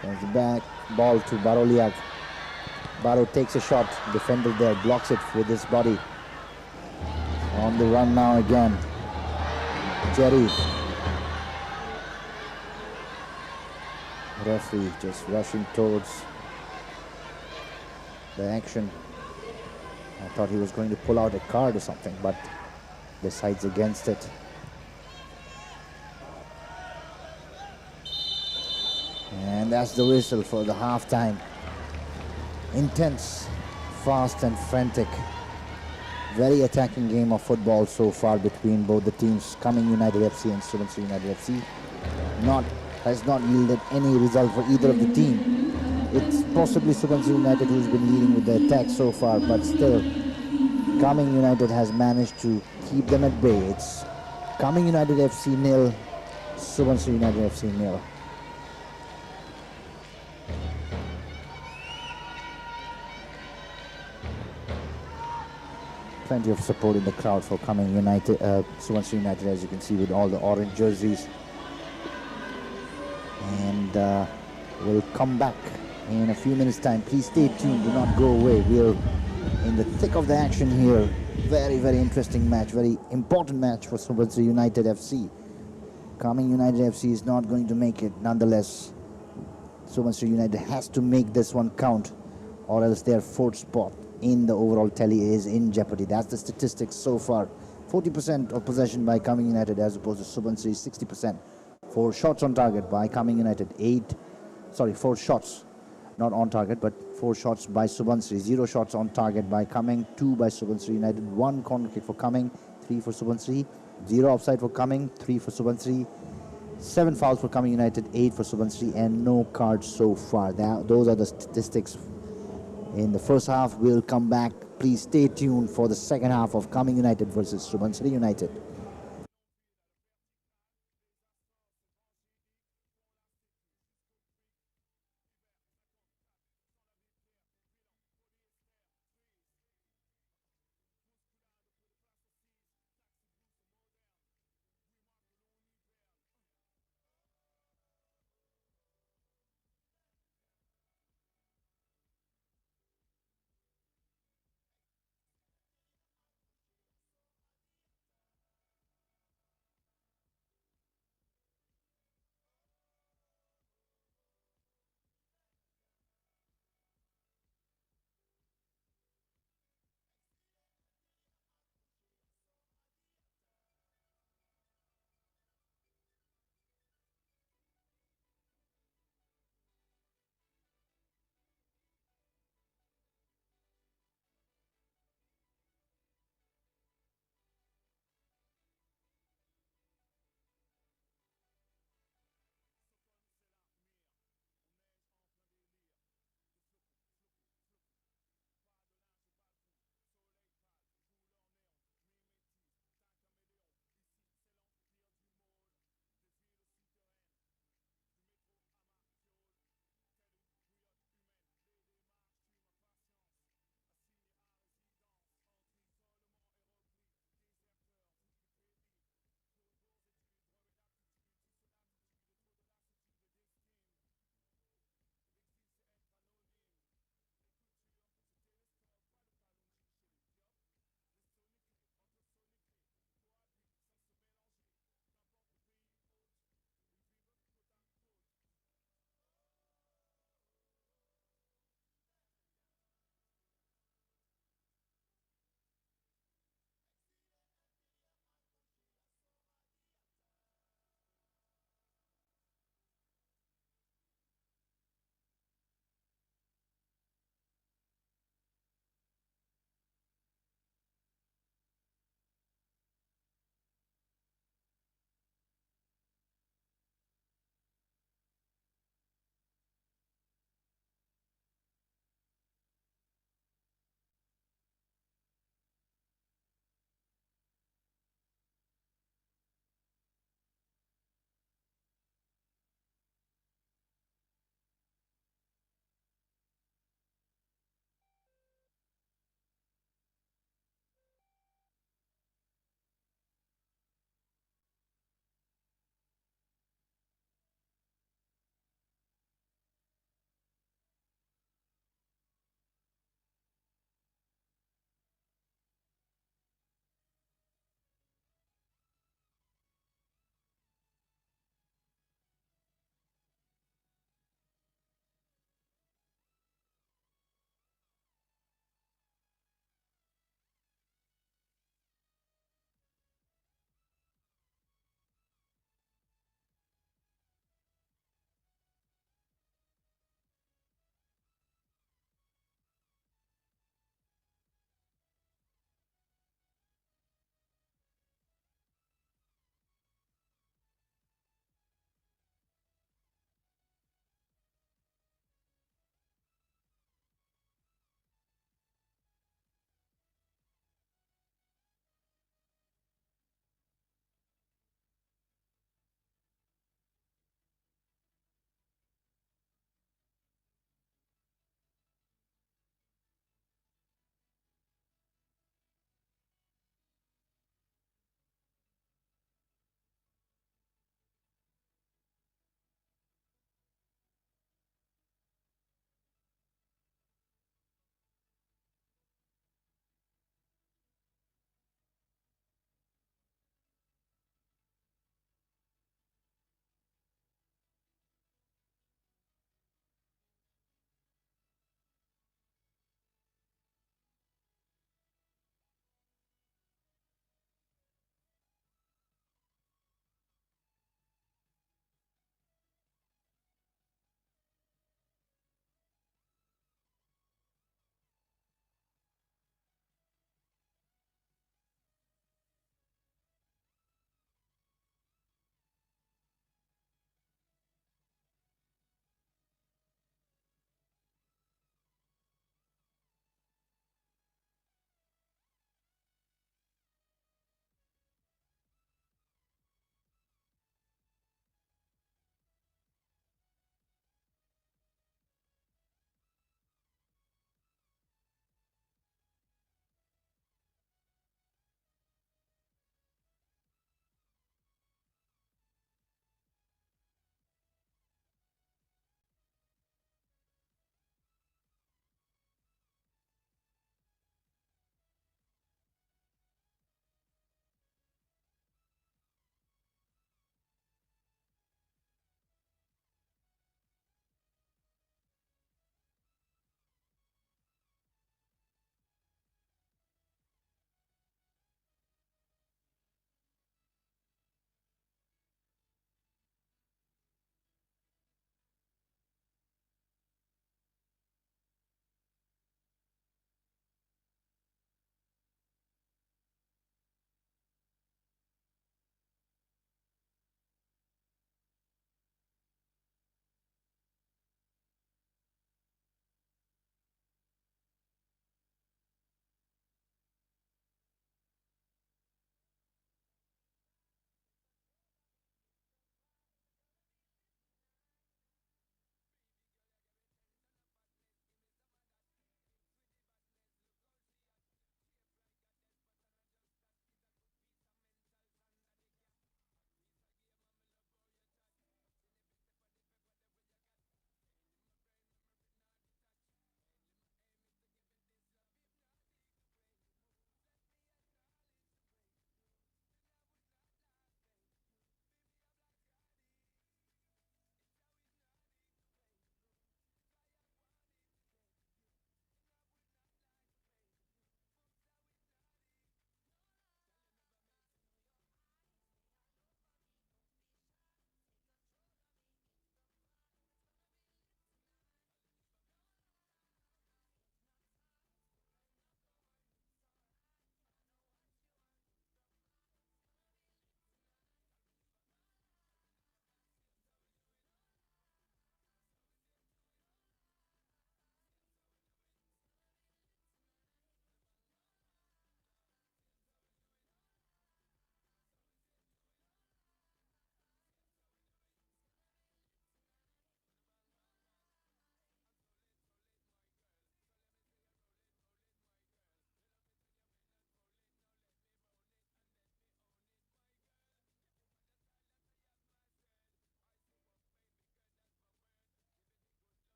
A: Comes back. Ball to Baroliak. Baro takes a shot. Defender there. Blocks it with his body. On the run now again. Jerry. Referee just rushing towards the action. I thought he was going to pull out a card or something, but decides against it. And that's the whistle for the halftime. Intense, fast and frantic. Very attacking game of football so far between both the teams. Kameng United FC and SUBANSIRI United FC has not yielded any result for either of the team. It's possibly SUBANSIRI United who's been leading with the attack so far, but still Kameng United has managed to keep them at bay. It's Kameng United FC nil, Subansiri United FC nil. Plenty of support in the crowd for Kameng United, Subansiri United, as you can see, with all the orange jerseys. And we'll come back in a few minutes' time. Please stay tuned. Do not go away. We're in the thick of the action here. Very, very interesting match. Very important match for Subansiri United FC. Kameng United FC is not going to make it. Nonetheless, Subansiri United has to make this one count, or else their fourth spot in the overall tally is in jeopardy. That's the statistics so far. 40% of possession by Kameng United as opposed to Subansiri 60%. 4 shots on target by Kameng United. 4 shots, not on target, but 4 shots by Subansiri. 0 shots on target by Kameng. 2 by Subansiri United. 1 corner kick for Kameng. 3 for Subansiri. 0 offside for Kameng. 3 for Subansiri. 7 fouls for Kameng United. 8 for Subansiri, and no cards so far. Those are the statistics in the first half. We'll come back. Please stay tuned for the second half of Kameng United versus Subansiri United.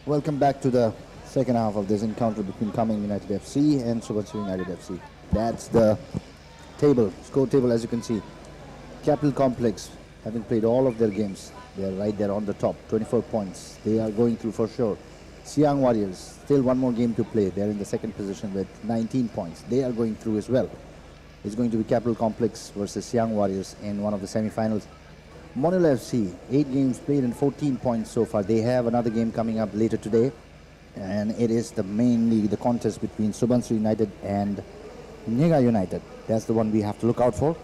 A: Welcome back to the second half of this encounter between Kameng United FC and SUBANSIRI United FC. That's the score table as you can see. Capital Complex, having played all of their games, they are right there on the top, 24 points. They are going through for sure. Siang Warriors, still one more game to play. They are in the second position with 19 points. They are going through as well. It's going to be Capital Complex versus Siang Warriors in one of the semi-finals. Monila FC, 8 games played and 14 points so far. They have another game coming up later today, and it is mainly the contest between SUBANSIRI United and Niaga United. That's the one we have to look out for.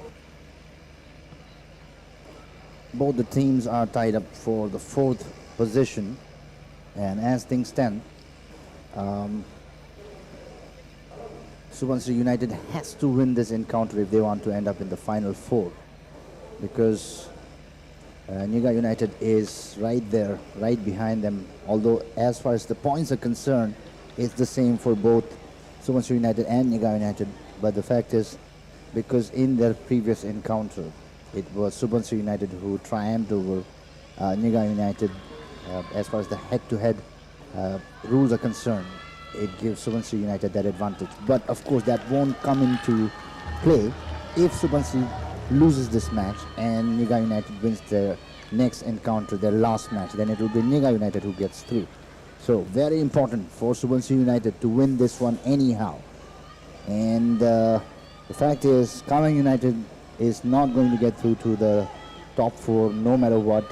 A: Both the teams are tied up for the 4th position, and as things stand, SUBANSIRI United has to win this encounter if they want to end up in the final 4, because Niaga United is right there, right behind them. Although as far as the points are concerned, it's the same for both SUBANSIRI United and Niaga United. But the fact is, because in their previous encounter, it was SUBANSIRI United who triumphed over Niaga United. As far as the head-to-head rules are concerned, it gives SUBANSIRI United that advantage. But of course, that won't come into play if SUBANSIRI loses this match and Niaga United wins their next encounter, their last match. Then it will be Niaga United who gets through. So very important for SUBANSIRI United to win this one anyhow. And the fact is, KAMENG United is not going to get through to the top 4 no matter what.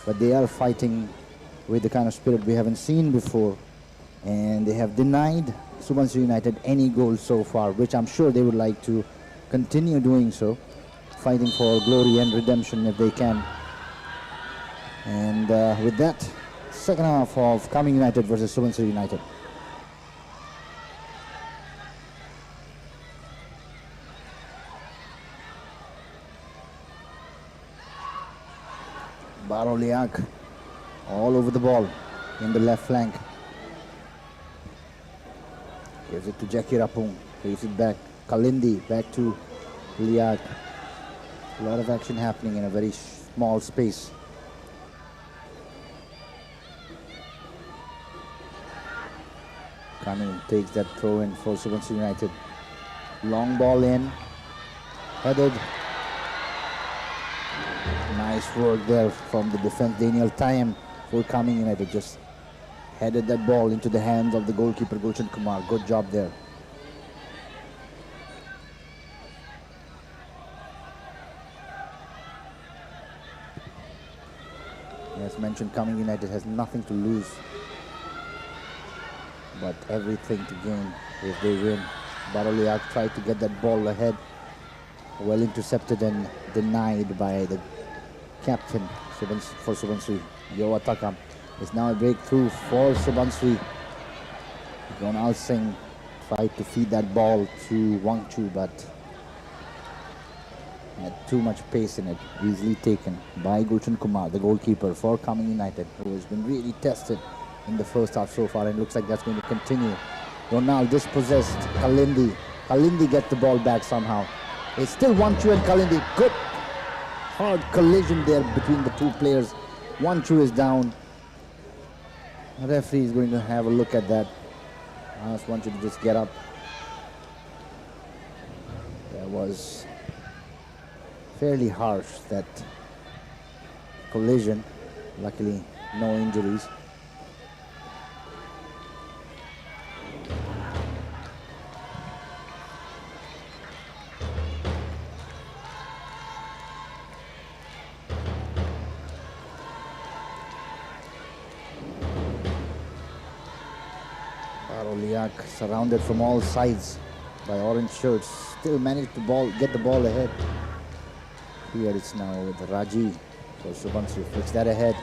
A: But they are fighting with the kind of spirit we haven't seen before. And they have denied SUBANSIRI United any goals so far, which I'm sure they would like to continue doing so, fighting for glory and redemption if they can. And with that, second half of KAMENG United versus SUBANSIRI United. Baroliak all over the ball in the left flank. Gives it to Jackie Rapung. Plays it back. Kalindi back to Liak. A lot of action happening in a very small space. Kanu takes that throw in for SUBANSIRI United. Long ball in. Headed. Nice work there from the defense. Daniel Tayam for KAMENG United just headed that ball into the hands of the goalkeeper Gulshan Kumar. Good job there. As mentioned, KAMENG United has nothing to lose but everything to gain if they win. Baroliak tried to get that ball ahead. Well intercepted and denied by the captain for SUBANSIRI. Yoa Takam. It's now a breakthrough for SUBANSIRI. Ronald Singh tried to feed that ball to Wangchu, but had too much pace in it. Easily taken by Gulshan Kumar, the goalkeeper for KAMENG United, who has been really tested in the first half so far, and looks like that's going to continue. Ronald dispossessed Kalindi. Kalindi gets the ball back somehow. It's still Wangchu and Kalindi. Good hard collision there between the two players. Wangchu is down. The referee is going to have a look at that. Ask Wangchu to just get up. That was fairly harsh, that collision. Luckily, no injuries. Baroliak, surrounded from all sides by orange shirts, still managed to get the ball ahead. Here it's now with Raji for SUBANSIRI. Flicks that ahead.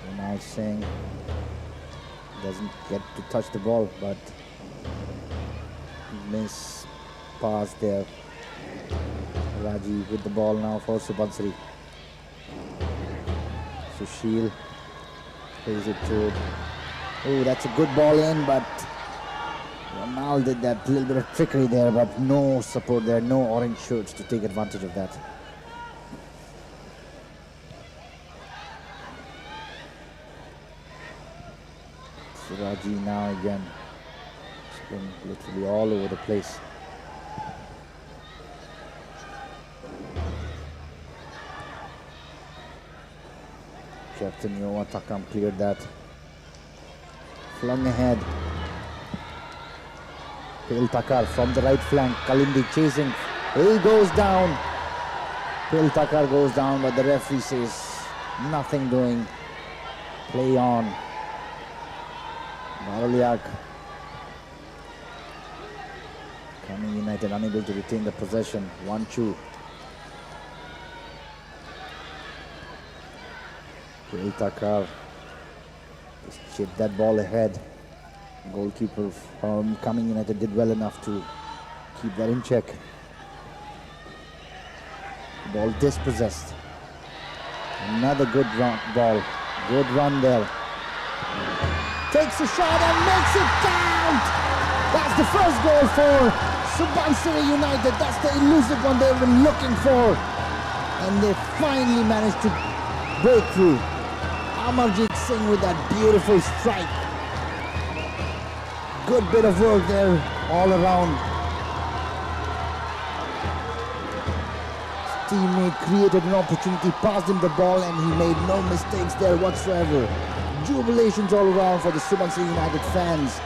A: Ronald Singh doesn't get to touch the ball, but miss pass there. Raji with the ball now for SUBANSIRI. Sushil plays it to. Oh, that's a good ball in, but Ronald did that little bit of trickery there, but no support there, no orange shirts to take advantage of that. Raji now again. It's been literally all over the place. Captain Yoma Takam cleared that. Flung ahead. Pil Takar from the right flank. Kalindi chasing. He goes down. Pil Takar goes down, but the referee says nothing doing. Play on. Maroliak. Kameng United unable to retain the possession. 1-2. Pil Takar just chipped that ball ahead. Goalkeeper from Kameng United did well enough to keep that in check. Ball dispossessed. Another good ball. Good run there. Takes a shot and makes it count! That's the first goal for SUBANSIRI United. That's the elusive one they've been looking for. And they finally managed to break through. Amarjit Singh with that beautiful strike. Good bit of work there all around. His teammate created an opportunity, passed him the ball, and he made no mistakes there whatsoever. Jubilations all around for the SUBANSIRI United fans.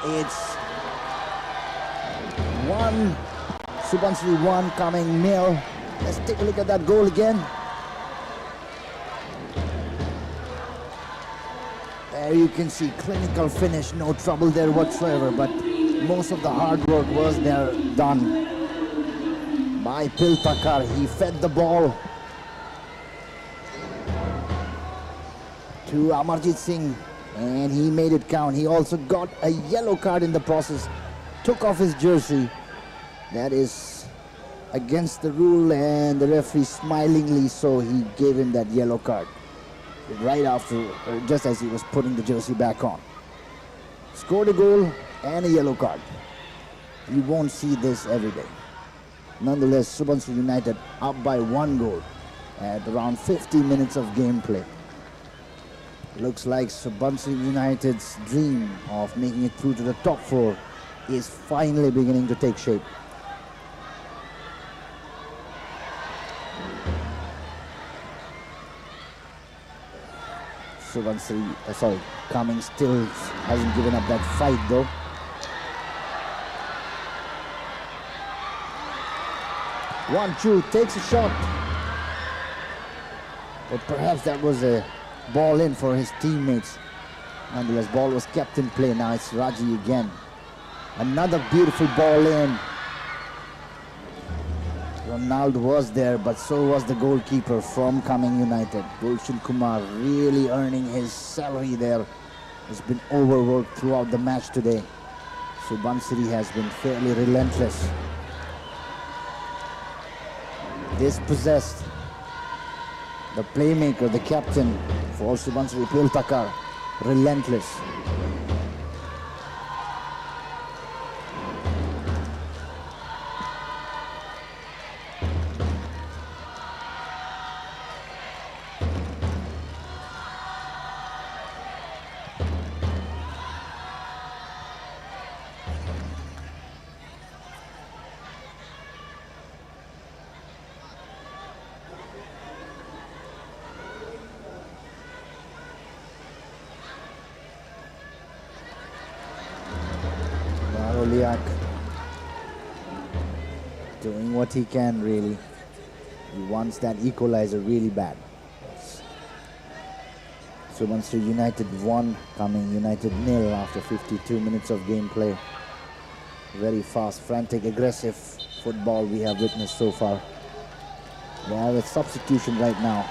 A: It's 1, SUBANSIRI 1, Kameng 0. Let's take a look at that goal again. There you can see clinical finish, no trouble there whatsoever, but most of the hard work was there done by Pil Takar. He fed the ball to Amarjit Singh and he made it count. He also got a yellow card in the process, took off his jersey. That is against the rule, and the referee smilingly so he gave him that yellow card right after, just as he was putting the jersey back on. Scored a goal and a yellow card. You won't see this every day. Nonetheless, SUBANSIRI United up by 1 goal at around 50 minutes of gameplay. Looks like SUBANSIRI United's dream of making it through to the top 4 is finally beginning to take shape. Kameng still hasn't given up that fight though. Chu takes a shot, but perhaps that was a ball in for his teammates. Nonetheless, ball was kept in play. Now it's Raji again. Another beautiful ball in. Ronaldo was there, but so was the goalkeeper from Kameng United. Gulshan Kumar really earning his salary there. He's been overworked throughout the match today. SUBANSIRI has been fairly relentless. Dispossessed. The playmaker, the captain for SUBANSIRI, Pil Takar, relentless. Doing what he can, really. He wants that equalizer really bad. SUBANSIRI United 1, Kameng United 0 after 52 minutes of gameplay. Very fast, frantic, aggressive football we have witnessed so far. They have a substitution right now.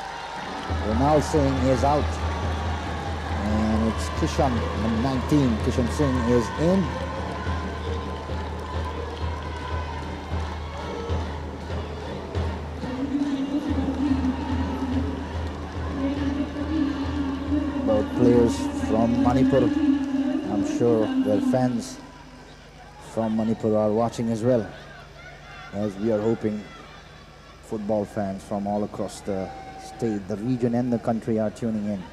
A: Ronald Singh is out. And it's Kishan, number 19. Kishan Singh is in. Players from Manipur. I'm sure their fans from Manipur are watching as well, as we are hoping football fans from all across the state, the region and the country are tuning in.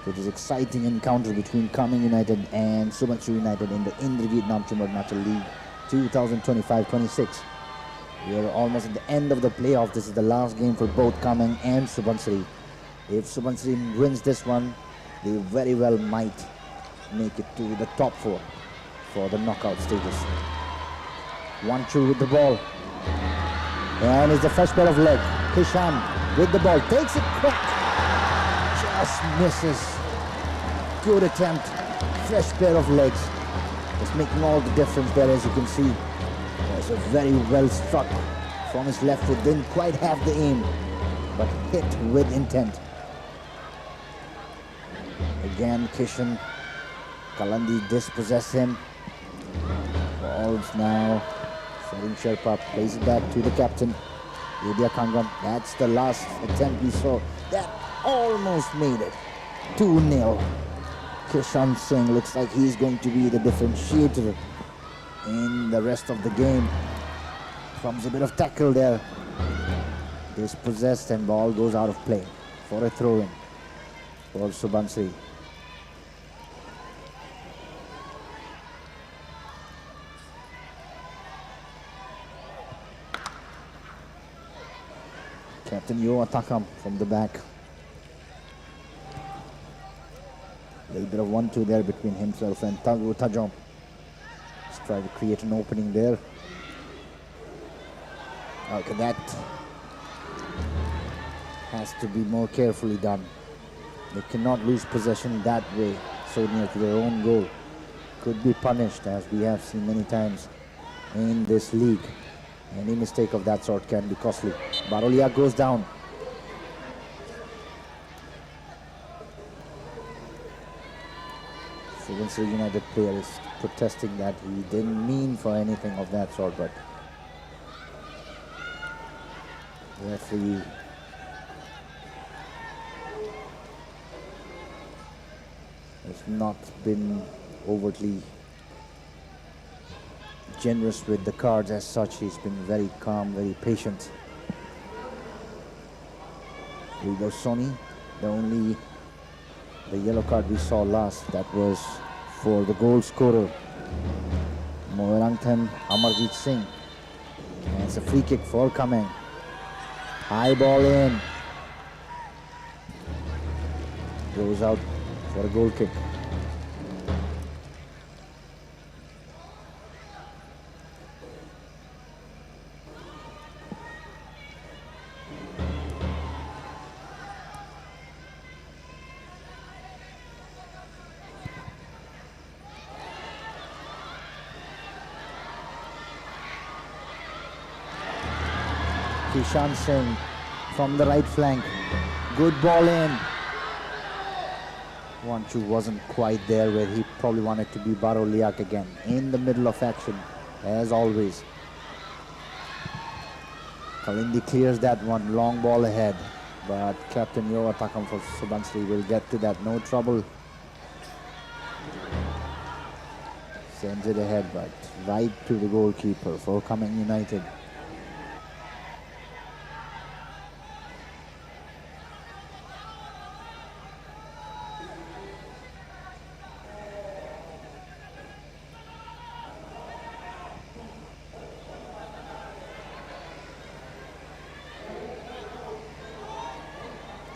A: So it is exciting encounter between Kameng United and Subansiri United in the Indragit Arunachal League 2025-26. We are almost at the end of the playoff. This is the last game for both Kameng and Subansiri. If Subansiri wins this one, they very well might make it to the top 4 for the knockout stages. 1-2 with the ball. And it's a fresh pair of leg. Kishan with the ball. Takes it quick. Just misses. Good attempt. Fresh pair of legs. It's making all the difference there, as you can see. It's a very well struck from his left foot. Didn't quite have the aim, but hit with intent. Again, Kishan. Kalandi dispossessed him. Balls now. Setting Sherpa, plays it back to the captain, Vidya Kangam. That's the last attempt we saw. That almost made it. 2-0. Kishan Singh looks like he's going to be the differentiator in the rest of the game. Comes a bit of tackle there. Dispossessed and ball goes out of play for a throw-in for Subansiri. Captain Yo Atakam from the back. A little bit of 1-2 there between himself and Tajom. Let's try to create an opening there. Okay, that has to be more carefully done. They cannot lose possession that way, so near to their own goal. Could be punished, as we have seen many times in this league. Any mistake of that sort can be costly. Barolia goes down. Subansiri United player is protesting that he didn't mean for anything of that sort, but the referee has not been overtly generous with the cards as such. He's been very calm, very patient. Rigo Soni, the yellow card we saw last, that was for the goal scorer, Moerangthem Amarjit Singh. And it's a free kick for Kameng. High ball in. Goes out for a goal kick. Kishan Singh from the right flank. Good ball in. 1-2 wasn't quite there, where he probably wanted to be Baroliak again. In the middle of action, as always. Kalindi clears that one. Long ball ahead. But Captain Yo Atakam for Subansiri will get to that. No trouble. Sends it ahead, but right to the goalkeeper for Kameng United.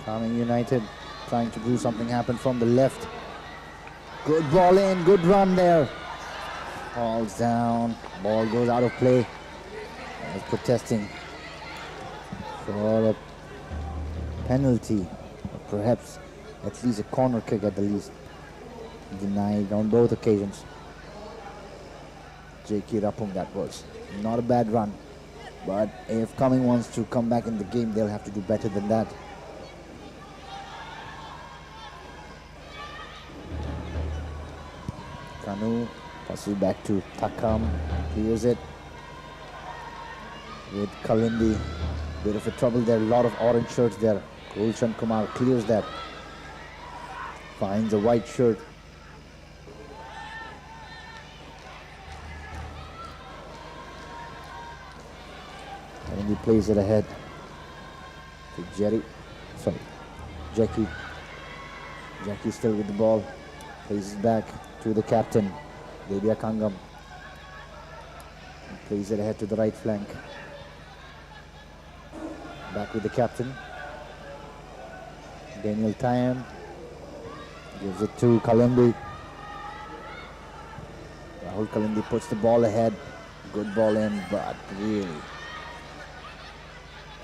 A: Kameng United trying to do something happen from the left. Good ball in, good run there. Falls down, ball goes out of play. He's protesting for a penalty, or perhaps at least a corner kick at the least. Denied on both occasions. J.K. Rapung, that was not a bad run. But if Kameng wants to come back in the game, they'll have to do better than that. Kanu passes back to Takam, clears it with Kalindi. Bit of a trouble there, a lot of orange shirts there. Gulshan Kumar clears that. Finds a white shirt. And he plays it ahead to Jackie. Jackie still with the ball. Plays it back to the captain, Devya Kangam. Plays it ahead to the right flank. Back with the captain. Daniel Tayam gives it to Kalindi. Rahul Kalindi puts the ball ahead. Good ball in, but really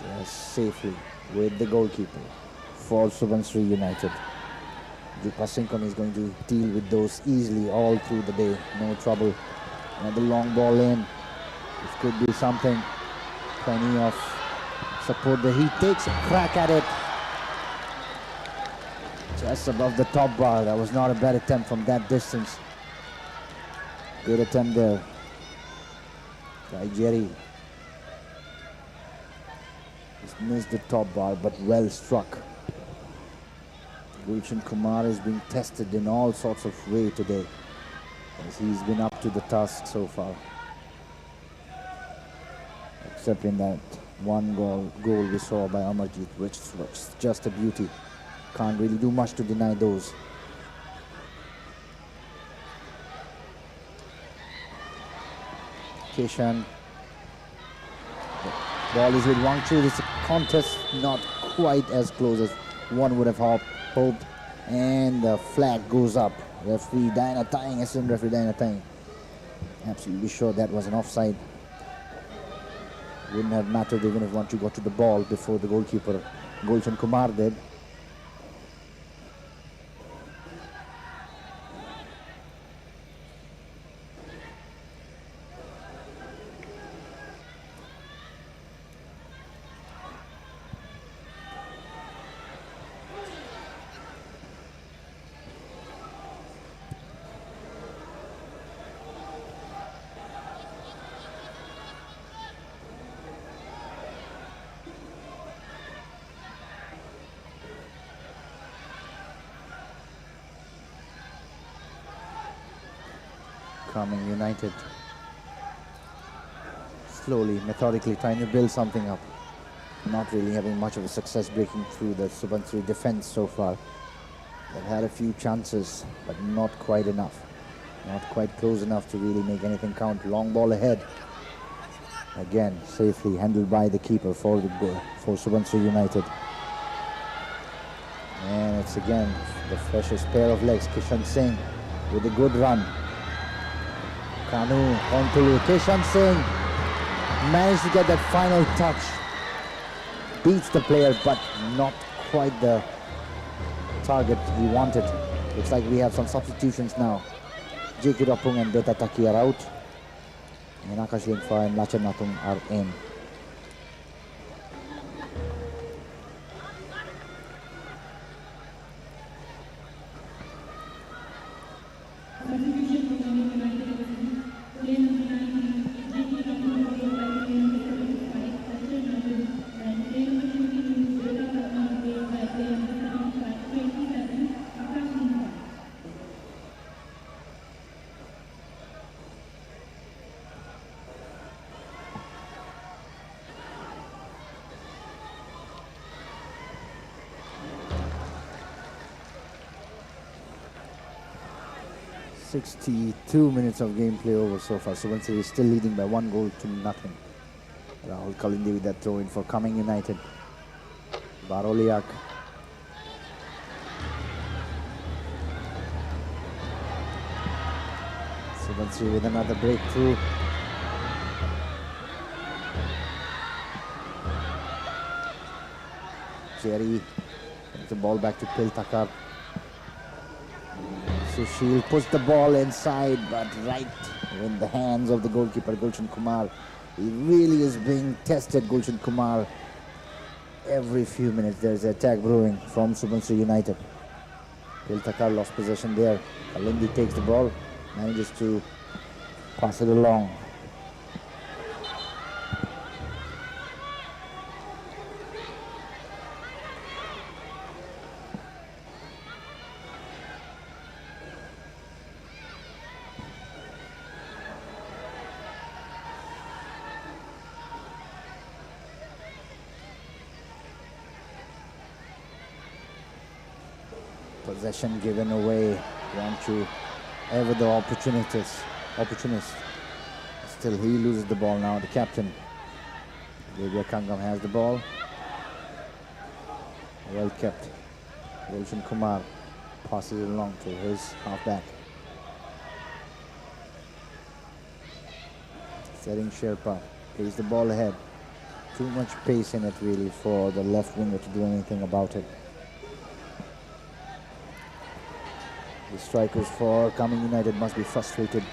A: just safely with the goalkeeper for Subansiri United. Deepa Singh is going to deal with those easily all through the day. No trouble. Another long ball in. This could be something. Plenty of support there. He takes a crack at it. Just above the top bar. That was not a bad attempt from that distance. Good attempt there by Jerry. Just missed the top bar, but well struck. Gulshan Kumar is being tested in all sorts of way today, as he's been up to the task so far. Except in that one goal we saw by Amarjeet, which was just a beauty. Can't really do much to deny those. Keshan. The ball is with Wang Chu. It's a contest not quite as close as one would have hoped. And the flag goes up. Referee Diana Tang, assistant referee Diana Tang. Absolutely sure that was an offside. Wouldn't have mattered even if Wang Chu got to the ball before the goalkeeper, Gulshan Kumar, did. Kameng United slowly, methodically trying to build something up. Not really having much of a success breaking through the Subansiri defense so far. They've had a few chances, but not quite enough. Not quite close enough to really make anything count. Long ball ahead. Again, safely handled by the keeper for Subansiri United. And it's again the freshest pair of legs. Kishan Singh with a good run. Kanu onto Kishan Singh. Managed to get that final touch. Beats the player, but not quite the target he wanted. Looks like we have some substitutions now. J.K. Rapung and Deta Taki are out. And Akash Lingfa and Lachan Natung are in. .62 minutes of gameplay over so far. Subansiri is still leading by 1-0. Rahul Kalindi with that throw in for Kameng United. Baroliak. Subansiri with another breakthrough. Jerry brings the ball back to Piltakar. Sushil puts the ball inside, but right in the hands of the goalkeeper, Gulshan Kumar. He really is being tested, Gulshan Kumar. Every few minutes there's an attack brewing from Subansiri United. Piltakar lost possession there. Kalindi takes the ball, manages to pass it along. Possession given away. Wanchu, ever the opportunist. Still, he loses the ball now. The captain, Devya Kangam, has the ball. Well kept. Roshan Kumar passes it along to his halfback. Setting Sherpa, plays the ball ahead. Too much pace in it really for the left winger to do anything about it. The strikers for Kameng United must be frustrated.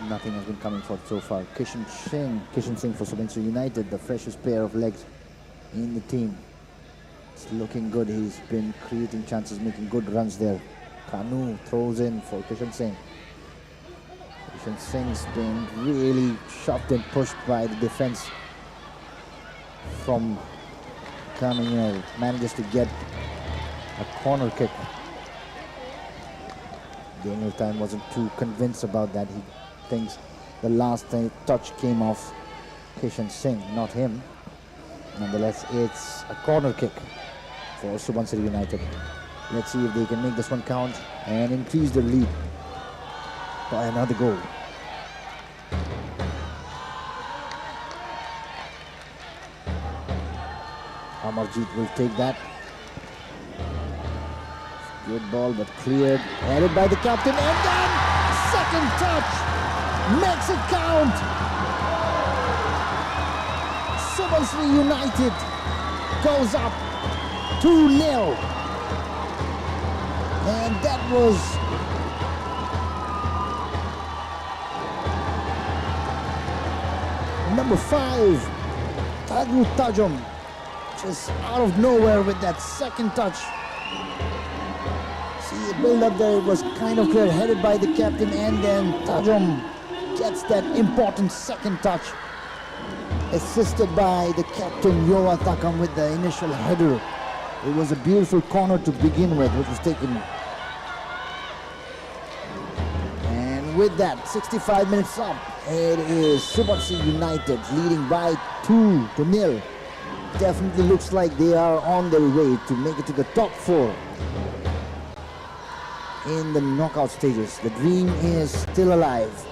A: Nothing has been coming for it so far. Kishan Singh for SUBANSIRI United, the freshest pair of legs in the team. It's looking good. He's been creating chances, making good runs there. Kanu throws in for Kishan Singh. Kishan Singh's been really shoved and pushed by the defense from Kameng United. Manages to get a corner kick. Daniel Time wasn't too convinced about that. He thinks the last touch came off Kishan Singh, not him. Nonetheless, it's a corner kick for SUBANSIRI United. Let's see if they can make this one count and increase their lead by another goal. Amarjeet will take that. Good ball, but cleared. Headed by the captain, and then second touch makes it count. SUBANSIRI United goes up 2-0, and that was number 5, Tagru Tajam, just out of nowhere with that second touch. See the build up there, it was kind of clear, headed by the captain, and then Tajam gets that important second touch, assisted by the captain Yoa Takam with the initial header. It was a beautiful corner to begin with, which was taken. And with that, 65 minutes up, it is SUBANSIRI United leading by 2-0. Definitely looks like they are on their way to make it to the top 4 in the knockout stages. The dream is still alive.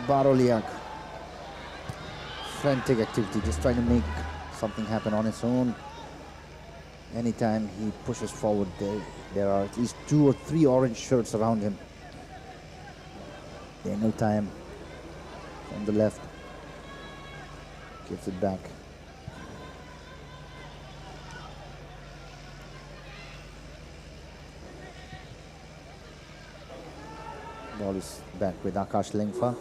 A: Baroliak, frantic activity, just trying to make something happen on his own. Anytime he pushes forward, there are at least 2 or 3 orange shirts around him. Daniel Time from the left gives it back. Ball is back with Akash Lengfa.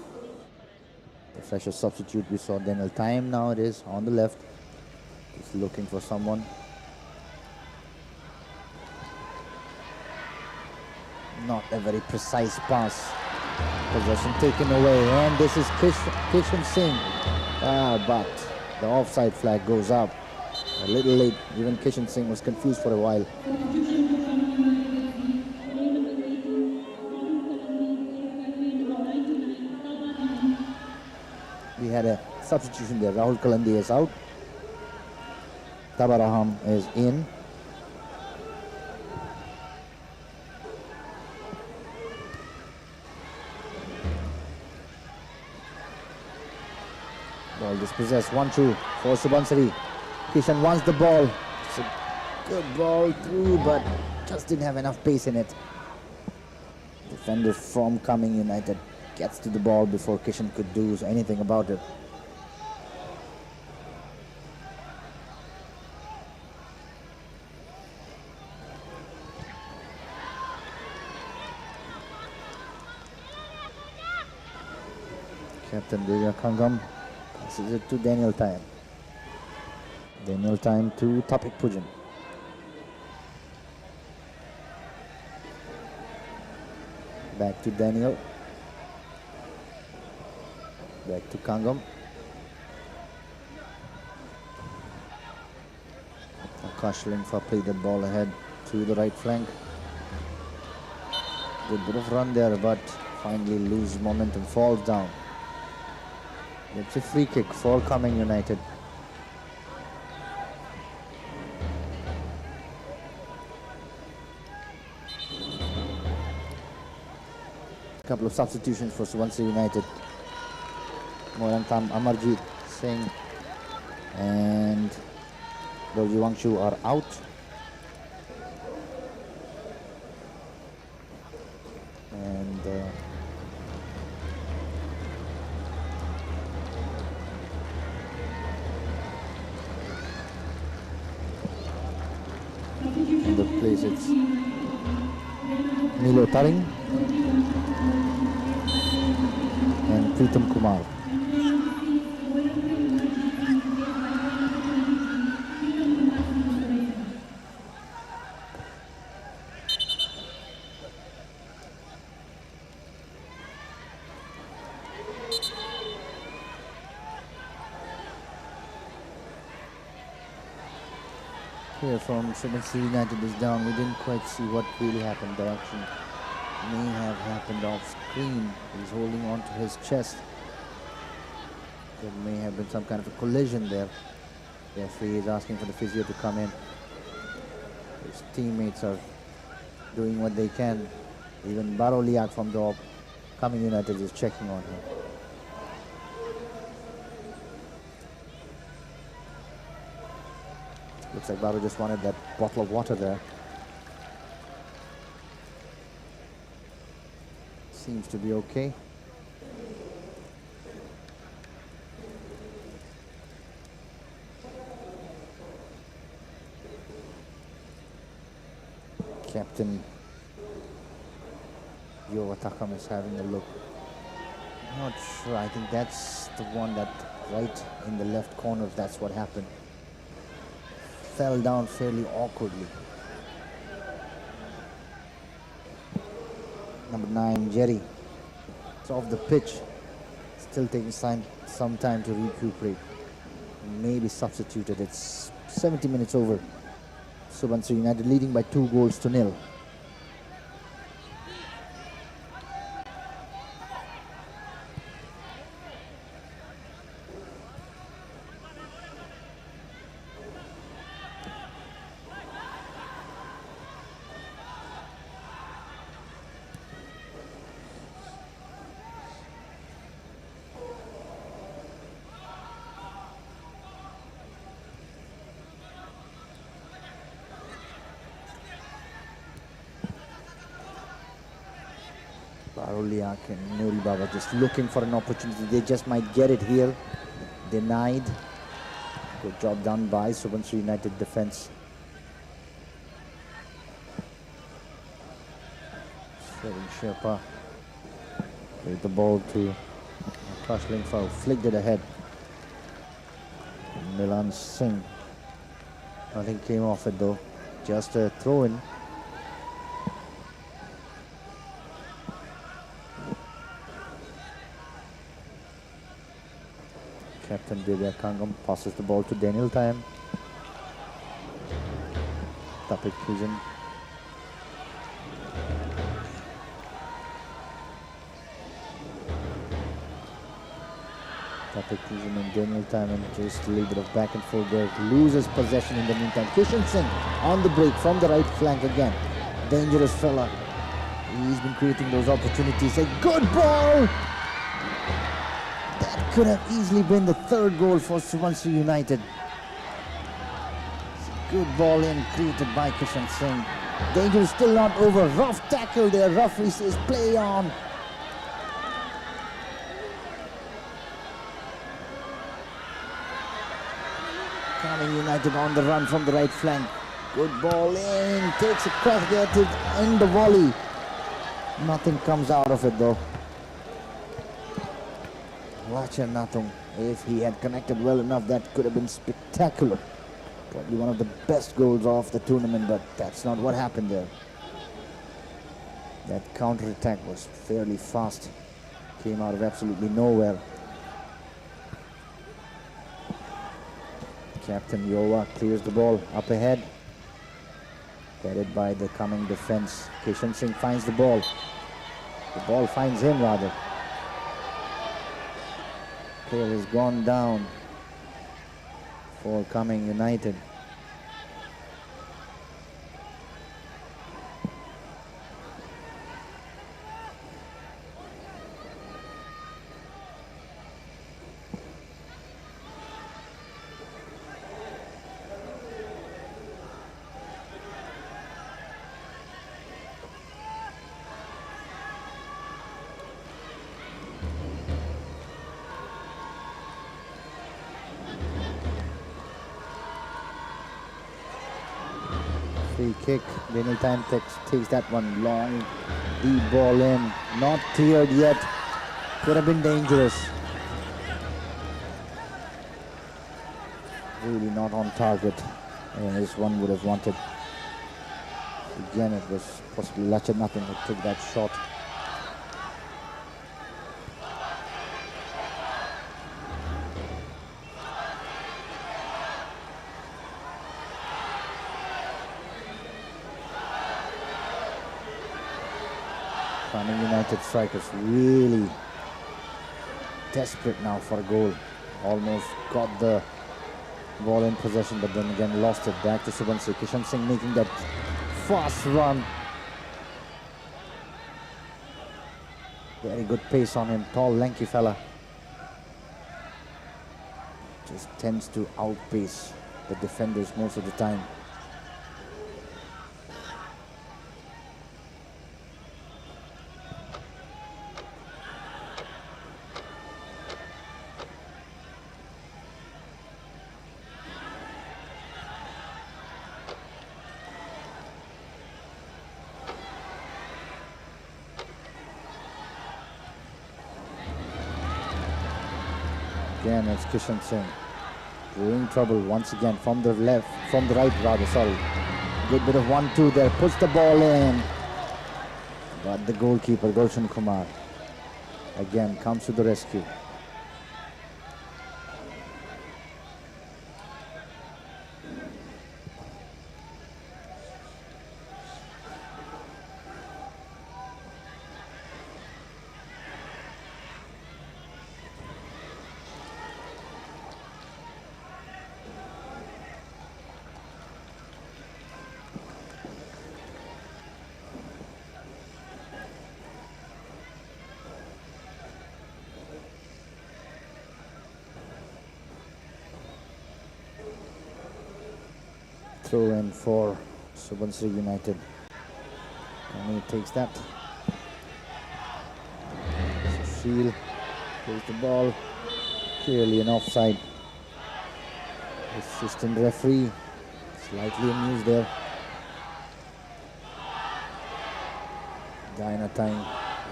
A: The freshest substitute we saw, Daniel Time. Now it is on the left. He's looking for someone. Not a very precise pass. Possession taken away, and this is Kishan Singh. But the offside flag goes up a little late. Even Kishan Singh was confused for a while. We had a substitution there. Rahul Kalandi is out. Tabaraham is in. Ball dispossessed. 1-2 for SUBANSIRI. Kishan wants the ball. It's a good ball through, but just didn't have enough pace in it. Defender from Kameng United gets to the ball before Kishan could do anything about it. Captain Devya Kangam passes it to Daniel Time. Daniel Time to Tapik Pujan. Back to Daniel. Back to Kangam. Akash Lingfa played the ball ahead to the right flank. Good bit of run there, but finally loses momentum, falls down. It's a free kick for Kameng United. Couple of substitutions for SUBANSIRI United. Morantam Amarjit Singh and Dorji Wangshu are out. And in the place it's Milo Taring and Pritam Kumar. Here from SUBANSIRI United is down. We didn't quite see what really happened. The action may have happened off screen. He's holding on to his chest. There may have been some kind of a collision there. The referee is asking for the physio to come in. His teammates are doing what they can. Even Baro Liak from the Kameng United is checking on him. Looks like Baro just wanted that bottle of water there. Seems to be okay. Captain Yovatakam is having a look. Not sure. I think that's the one that right in the left corner, if that's what happened. Fell down fairly awkwardly. Number 9, Jerry. It's off the pitch. Still taking some time to recuperate. Maybe substituted. It's 70 minutes over. SUBANSIRI United leading by 2-0. Baroliak and Nuri Baba just looking for an opportunity. They just might get it here. Denied. Good job done by SUBANSIRI United defense. Sherry Sherpa played the ball to Akash Lingfa, who flicked it ahead. Milan Singh. Nothing came off it though. Just a throw in. Captain Divya Kangam passes the ball to Daniel Time. Tapik Kujan. Tapik Kujan and Daniel Time, and just a little bit of back and forth there. Loses possession in the meantime. Kishan Singh on the break from the right flank again. Dangerous fella. He's been creating those opportunities. A good ball! Could have easily been the third goal for SUBANSIRI United. Good ball in created by Kishan Singh. Danger is still not over. Rough tackle there. Referee says play on. Kameng United on the run from the right flank. Good ball in. Takes a crack there to end the volley. Nothing comes out of it though. Wacha Natung, if he had connected well enough, that could have been spectacular. Probably one of the best goals of the tournament, but that's not what happened there. That counter-attack was fairly fast. Came out of absolutely nowhere. Captain Yowa clears the ball up ahead. Headed by the coming defense. Kishan Singh finds the ball. The ball finds him rather. Player has gone down for Kameng United. Free kick. Daniel Time takes that one long, deep ball in. Not cleared yet. Could have been dangerous. Really not on target. And this one would have wanted. Again, it was possibly Lachat nothing to take that shot. Kameng United strikers really desperate now for a goal. Almost got the ball in possession, but then again lost it. Back to Subansiri. Kishan Singh making that fast run. Very good pace on him. Tall, lanky fella. Just tends to outpace the defenders most of the time. Again, it's Kishan Singh. Doing trouble once again from the right rather, sorry. Good bit of 1-2 there, puts the ball in. But the goalkeeper, Gulshan Kumar, again comes to the rescue. Throw in for Subansiri United. And he takes that. Sushil plays the ball. Clearly an offside. Assistant referee slightly amused there. Diana Time,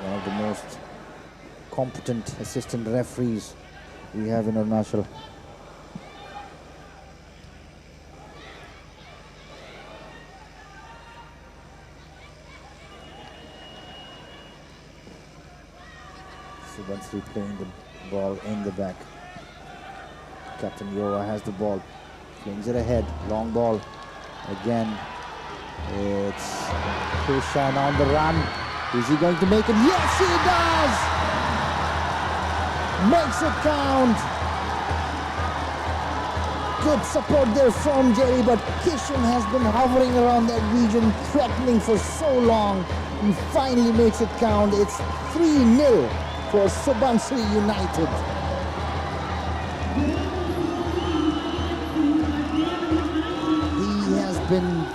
A: one of the most competent assistant referees we have in Arunachal. Subansiri playing the ball in the back. Captain Yowa has the ball, flings it ahead, long ball. Again, it's Kishan on the run. Is he going to make it? Yes, he does! Makes it count. Good support there from Jerry, but Kishan has been hovering around that region, threatening for so long. He finally makes it count. It's 3-0 for Subansiri United. He has been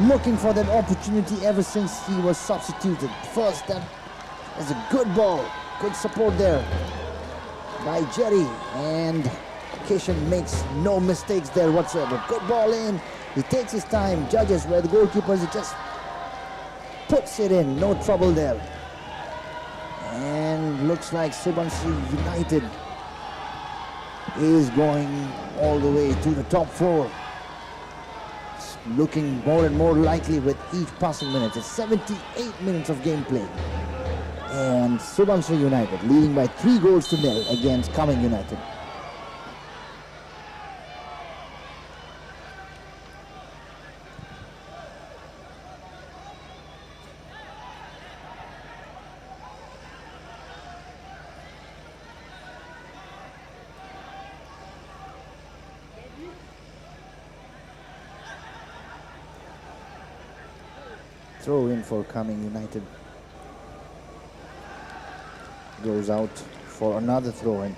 A: looking for that opportunity ever since he was substituted. First, that is a good ball, good support there by Jerry, and Kishan makes no mistakes there whatsoever. Good ball in, he takes his time, judges where the goalkeeper just puts it in, no trouble there. And looks like Subansiri United is going all the way to the top 4. looking more and more likely with each passing minute. It's 78 minutes of gameplay. And Subansiri United leading by 3 goals to nil against KAMENG United. Throw in for KAMENG United. Goes out for another throw in.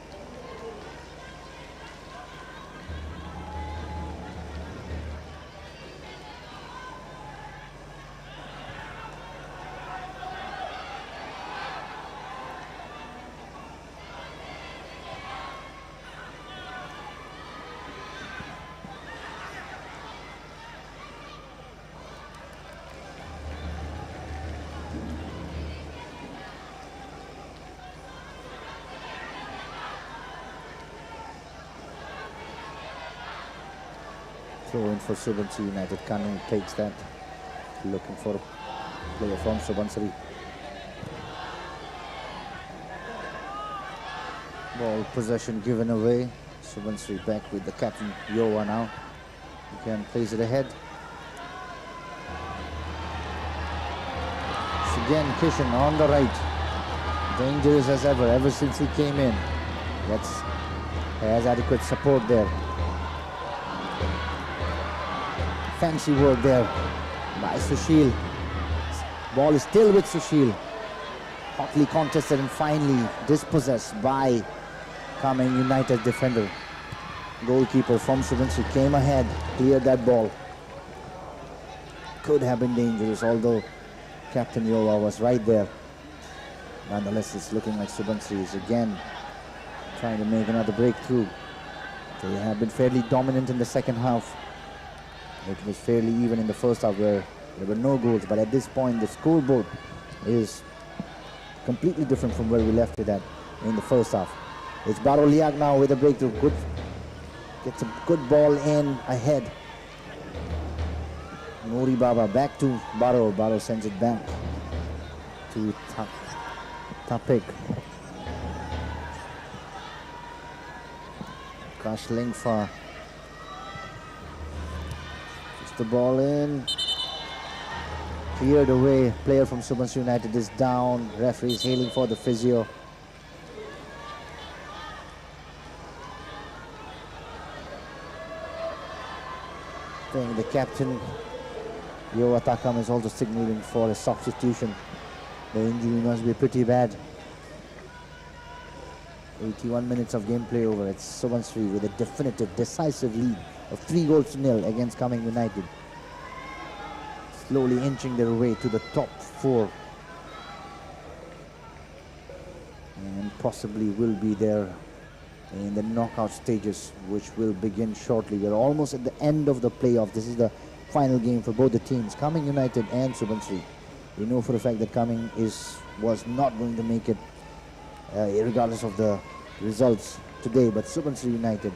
A: Throw in for Subansiri United. Kanu takes that. Looking for a player from Subansiri. Ball possession given away. Subansiri back with the captain Yowa now. He can place it ahead. It's again Kishan on the right. Dangerous as ever since he came in. Has adequate support there. Fancy work there by Sushil. Ball is still with Sushil. Hotly contested and finally dispossessed by KAMENG United defender. Goalkeeper from Subansiri came ahead, cleared that ball. Could have been dangerous, although Captain Yowa was right there. Nonetheless, it's looking like Subansiri is again trying to make another breakthrough. They have been fairly dominant in the second half. It was fairly even in the first half where there were no goals, but at this point the scoreboard is completely different from where we left it at in the first half. It's Baro Liag now with a breakthrough. Gets a good ball in ahead. Nuri Baba back to Baro. Baro sends it back to Tapik. Kash Lingfa. The ball in, cleared away. Player from Subansiri United is down. Referee is hailing for the physio. I think the captain Yowa Takam is also signaling for a substitution. The injury must be pretty bad. 81 minutes of gameplay over. It's Subansiri with a definitive, decisive lead of 3 goals to nil against KAMENG United. Slowly inching their way to the top 4. And possibly will be there in the knockout stages, which will begin shortly. We're almost at the end of the playoff. This is the final game for both the teams, KAMENG United and Subansiri. We know for a fact that KAMENG was not going to make it regardless of the results today, but Subansiri United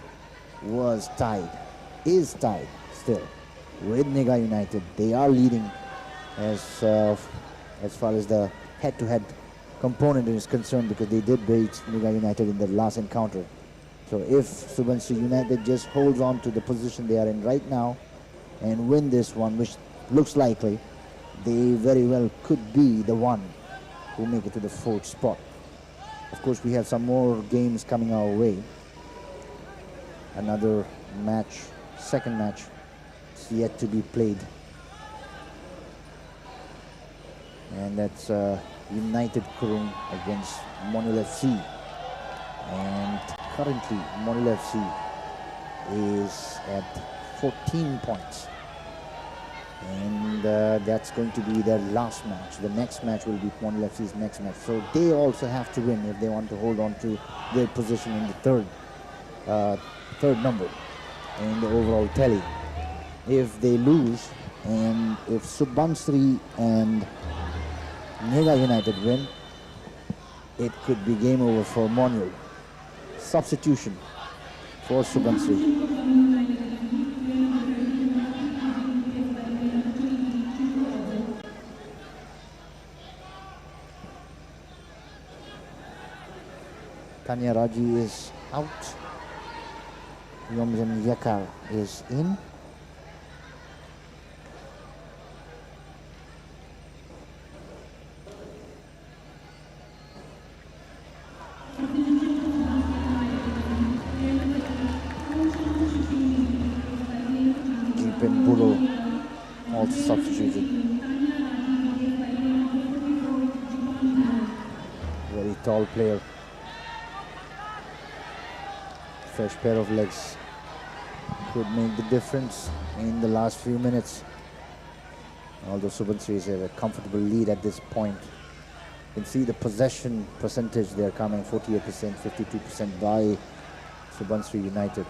A: is tied still with Niga United. They are leading as far as the head-to-head component is concerned, because they did beat Niga United in the last encounter. So if Subansiri United just holds on to the position they are in right now and win this one, which looks likely, they very well could be the one who make it to the 4th spot. Of course, we have some more games coming our way. Another match, second match, is yet to be played. And that's United Kurung against Monul FC. And currently, Monul FC is at 14 points. And that's going to be their last match. The next match will be Monul FC's next match. So they also have to win if they want to hold on to their position in the third number in the overall tally. If they lose, and if Subansiri and Niga United win, it could be game over for Monul. Substitution for Subansiri. Kanya Raji is out. Yomjan Yakar is in. Jipen Buro also substituted. Very tall player. Fresh pair of legs could make the difference in the last few minutes. Although Subansiri has a comfortable lead at this point. You can see the possession percentage there coming 48%, 52% by Subansiri United.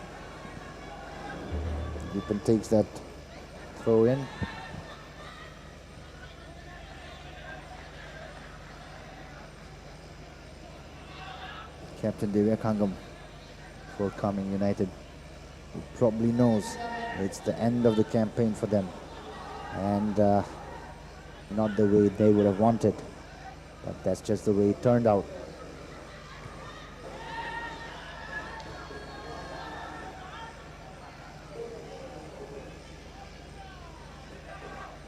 A: Deepan takes that throw in. Captain Divya Kangam for Kameng United, who probably knows it's the end of the campaign for them, and not the way they would have wanted, but that's just the way it turned out.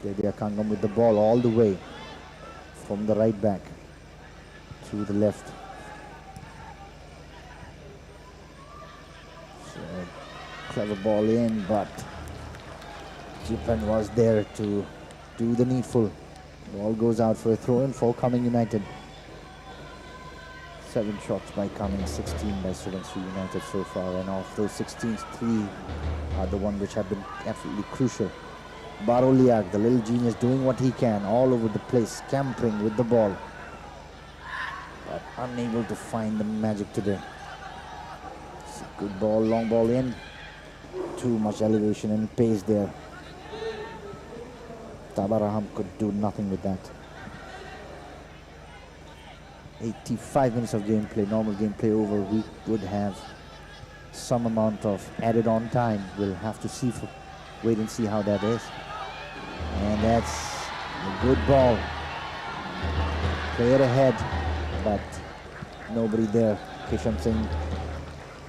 A: Divya Kangam with the ball all the way from the right back to the left. Clever ball in, but Jipan was there to do the needful. Ball goes out for a throw-in for Kameng United. 7 shots by Kameng, 16 by Subansiri United so far, and of those 16, 3 are the ones which have been absolutely crucial. Baroliak, the little genius, doing what he can all over the place, scampering with the ball, but unable to find the magic today. It's a good ball, long ball in. Too much elevation and pace there. Tabaraham could do nothing with that. 85 minutes of gameplay, normal gameplay over. We would have some amount of added on time. We'll have to wait and see how that is. And that's a good ball. Player ahead, but nobody there. Kishan Singh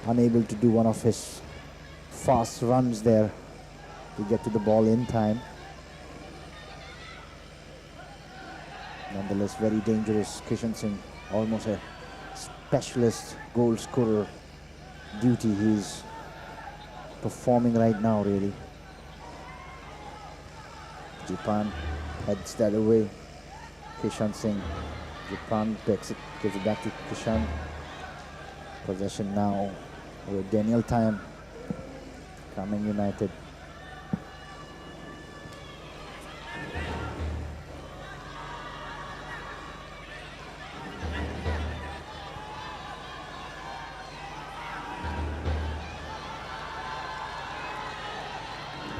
A: unable to do one of his fast runs there to get to the ball in time. Nonetheless, very dangerous. Kishan Singh, almost a specialist goal scorer duty he's performing right now, really. Japan heads that away. Kishan Singh. Japan gives it back to Kishan. Possession now with Daniel time. Kameng United.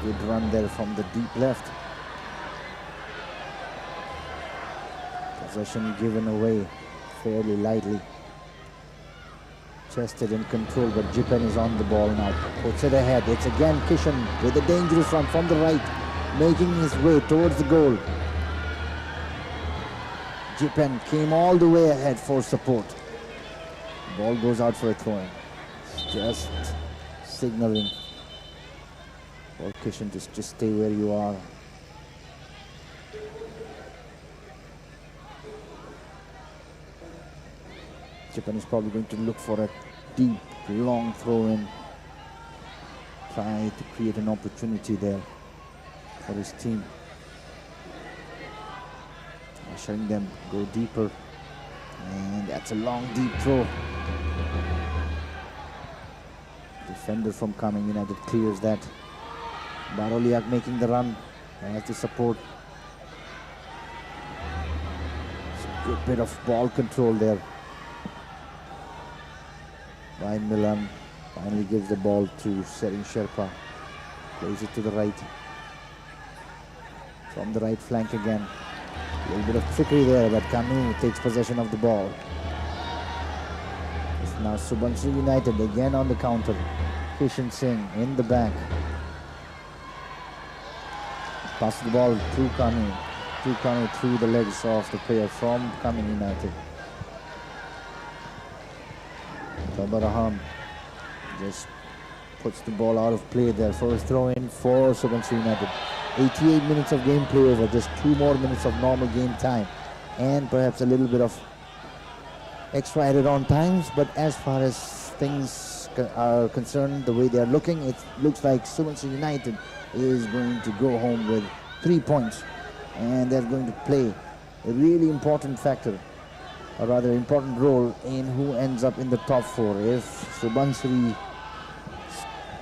A: Good run there from the deep left. Possession given away fairly lightly. Chested in control, but Jipan is on the ball now. Puts it ahead. It's again Kishan with a dangerous run from the right, making his way towards the goal. Jipan came all the way ahead for support. Ball goes out for a throw-in. Just signaling for Kishan to just stay where you are. Jipan is probably going to look for a deep, long throw-in. Try to create an opportunity there for his team. Ushering them go deeper. And that's a long, deep throw. Defender from Kameng United clears that. Baroliak making the run. Has the support. It's a good bit of ball control there by Milan. Finally gives the ball to Sering Sherpa. Plays it to the right. From the right flank again. A little bit of trickery there, but Kanu takes possession of the ball. It's now Subansiri United again on the counter. Kishan Singh in the back. Pass the ball through Kanu. Through the legs of the player from Kameng United. Baba Raham just puts the ball out of play there for a throw-in for Subansiri United. 88 minutes of gameplay over, just 2 more minutes of normal game time and perhaps a little bit of extra added on times, but as far as things are concerned, the way they are looking, it looks like Subansiri United is going to go home with 3 points, and they're going to play a really important factor, or rather important role in who ends up in the top 4. If Subansiri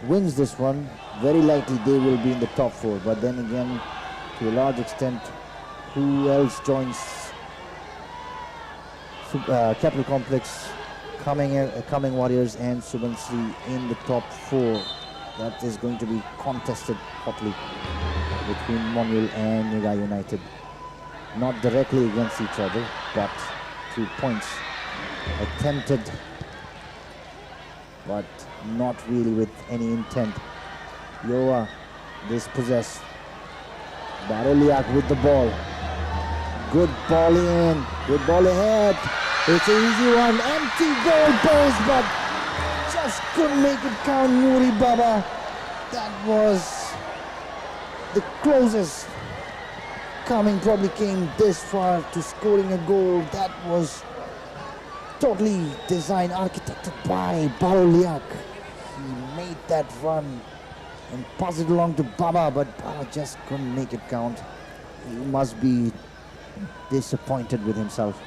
A: wins this one, very likely they will be in the top 4, but then again, to a large extent, who else joins Capital Complex, Kameng Warriors and Subansiri in the top 4? That is going to be contested hotly between Monreal and Niga United. Not directly against each other, but through points attempted, but not really with any intent. Yoa dispossessed. Baroliak with the ball. Good ball in. Good ball ahead. It's an easy one. Empty goal post, but just couldn't make it count. Muri Baba. That was the closest Kameng probably came this far to scoring a goal. That was totally designed, architected by Baroliak. He made that run and passed it along to Baba, but Baba just couldn't make it count. He must be disappointed with himself.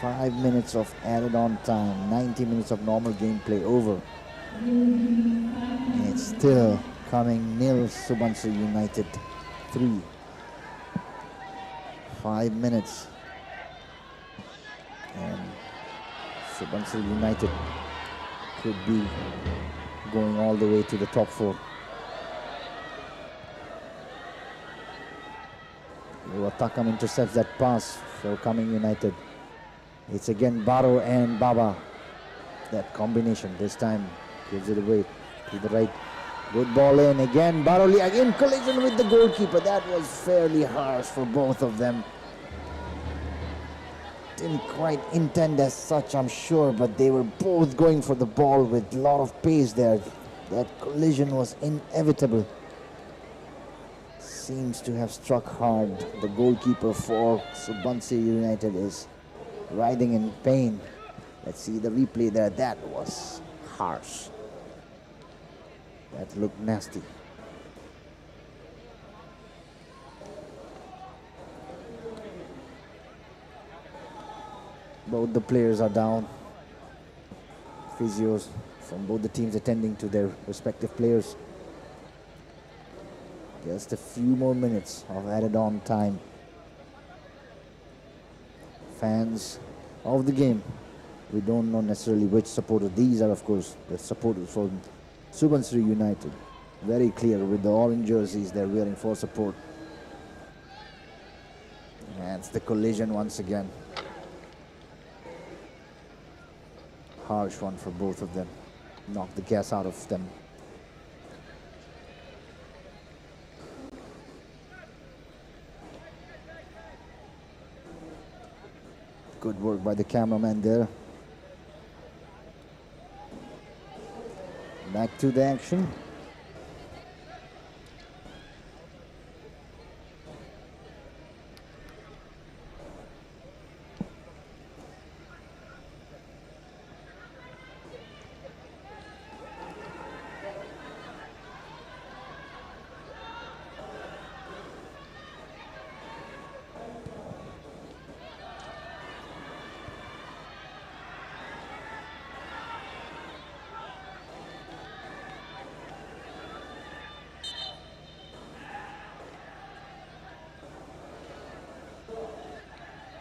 A: Five minutes of added on time, 90 minutes of normal gameplay over. And it's still Kameng 0, Subansiri United 3. 5 minutes. And Subansiri United could be going all the way to the top 4. Takam intercepts that pass for Kameng United. It's again Baro and Baba. That combination this time gives it away to the right. Good ball in again. Baroli again collision with the goalkeeper. That was fairly harsh for both of them. Didn't quite intend as such, I'm sure, but they were both going for the ball with a lot of pace there. That collision was inevitable. Seems to have struck hard. The goalkeeper for Subansiri United is riding in pain. Let's see the replay there. That was harsh. That looked nasty. Both the players are down. Physios from both the teams attending to their respective players. Just a few more minutes of added on time. Fans of the game, we don't know necessarily which supporter. These are of course the supporters for Subansiri United. Very clear with the orange jerseys they're wearing for support. And it's the collision once again. Harsh one for both of them. Knocked the gas out of them. Good work by the cameraman there. Back to the action.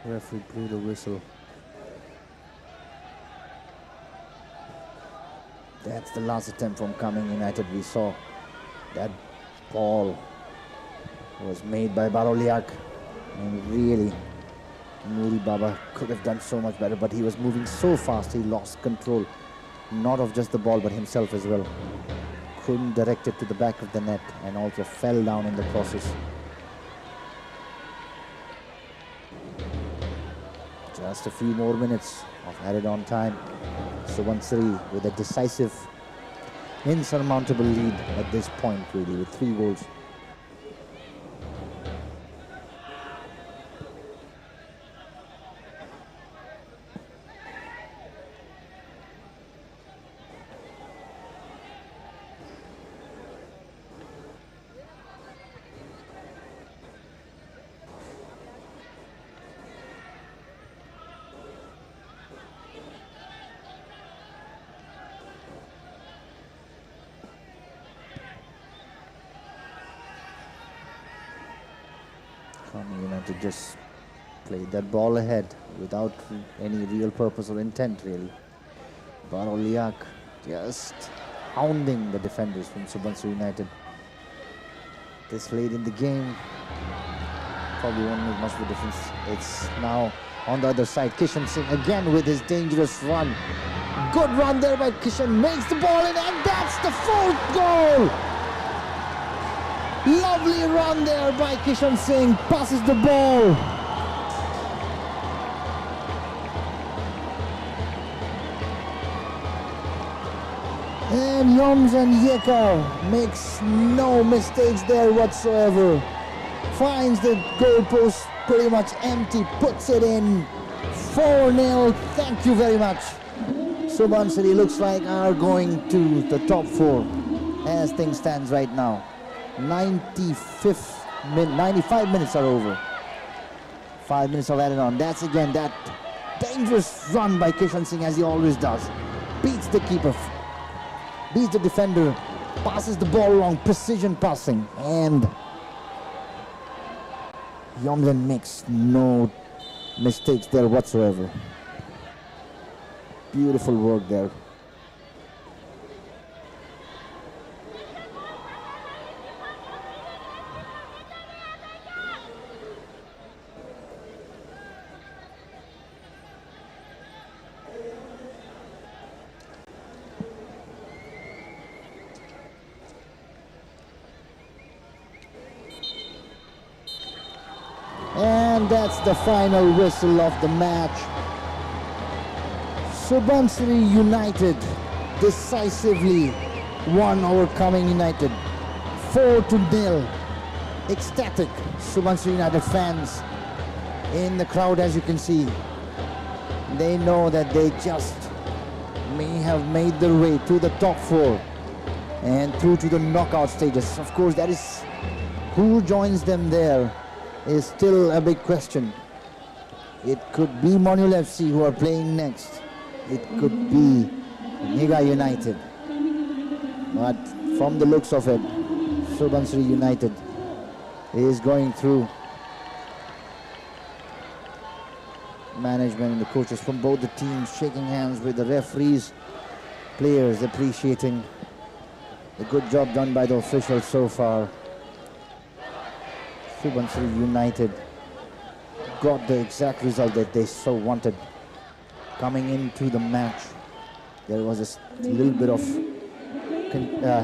A: Referee blew the whistle. That's the last attempt from Kameng United. We saw that ball was made by Baroliak, and really Muri Baba could have done so much better, but he was moving so fast he lost control. not of just the ball but himself as well. Couldn't direct it to the back of the net and also fell down in the process. Just a few more minutes of added on time. Subansiri with a decisive, insurmountable lead at this point, really, with 3 goals. KAMENG United just played that ball ahead without any real purpose or intent, really. Baroliak just hounding the defenders from Subansiri United. This late in the game probably won't make much of a difference. It's now on the other side. Kishan Singh again with his dangerous run. Good run there by Kishan, makes the ball in, and that's the 4th goal! Lovely run there by Kishan Singh, passes the ball. And Yomjan Yeka makes no mistakes there whatsoever. Finds the goalpost pretty much empty, puts it in. 4-0, thank you very much. Subansiri looks like are going to the top 4 as things stands right now. 95 minutes are over. 5 minutes of added on. That's again that dangerous run by Kishan Singh, as he always does. Beats the keeper, beats the defender, passes the ball along, precision passing, and Yomjan makes no mistakes there whatsoever. Beautiful work there. And that's the final whistle of the match. Subansiri United decisively won over KAMENG United 4-0. Ecstatic Subansiri United fans in the crowd, as you can see. They know that they just may have made their way to the top 4 and through to the knockout stages. Of course, that is who joins them there is still a big question. It could be Monul FC who are playing next. It could be Niga United. But from the looks of it, Subansiri United is going through. Management and the coaches from both the teams shaking hands with the referees, players appreciating the good job done by the officials so far. Subansiri United got the exact result that they so wanted. Coming into the match, there was a little bit of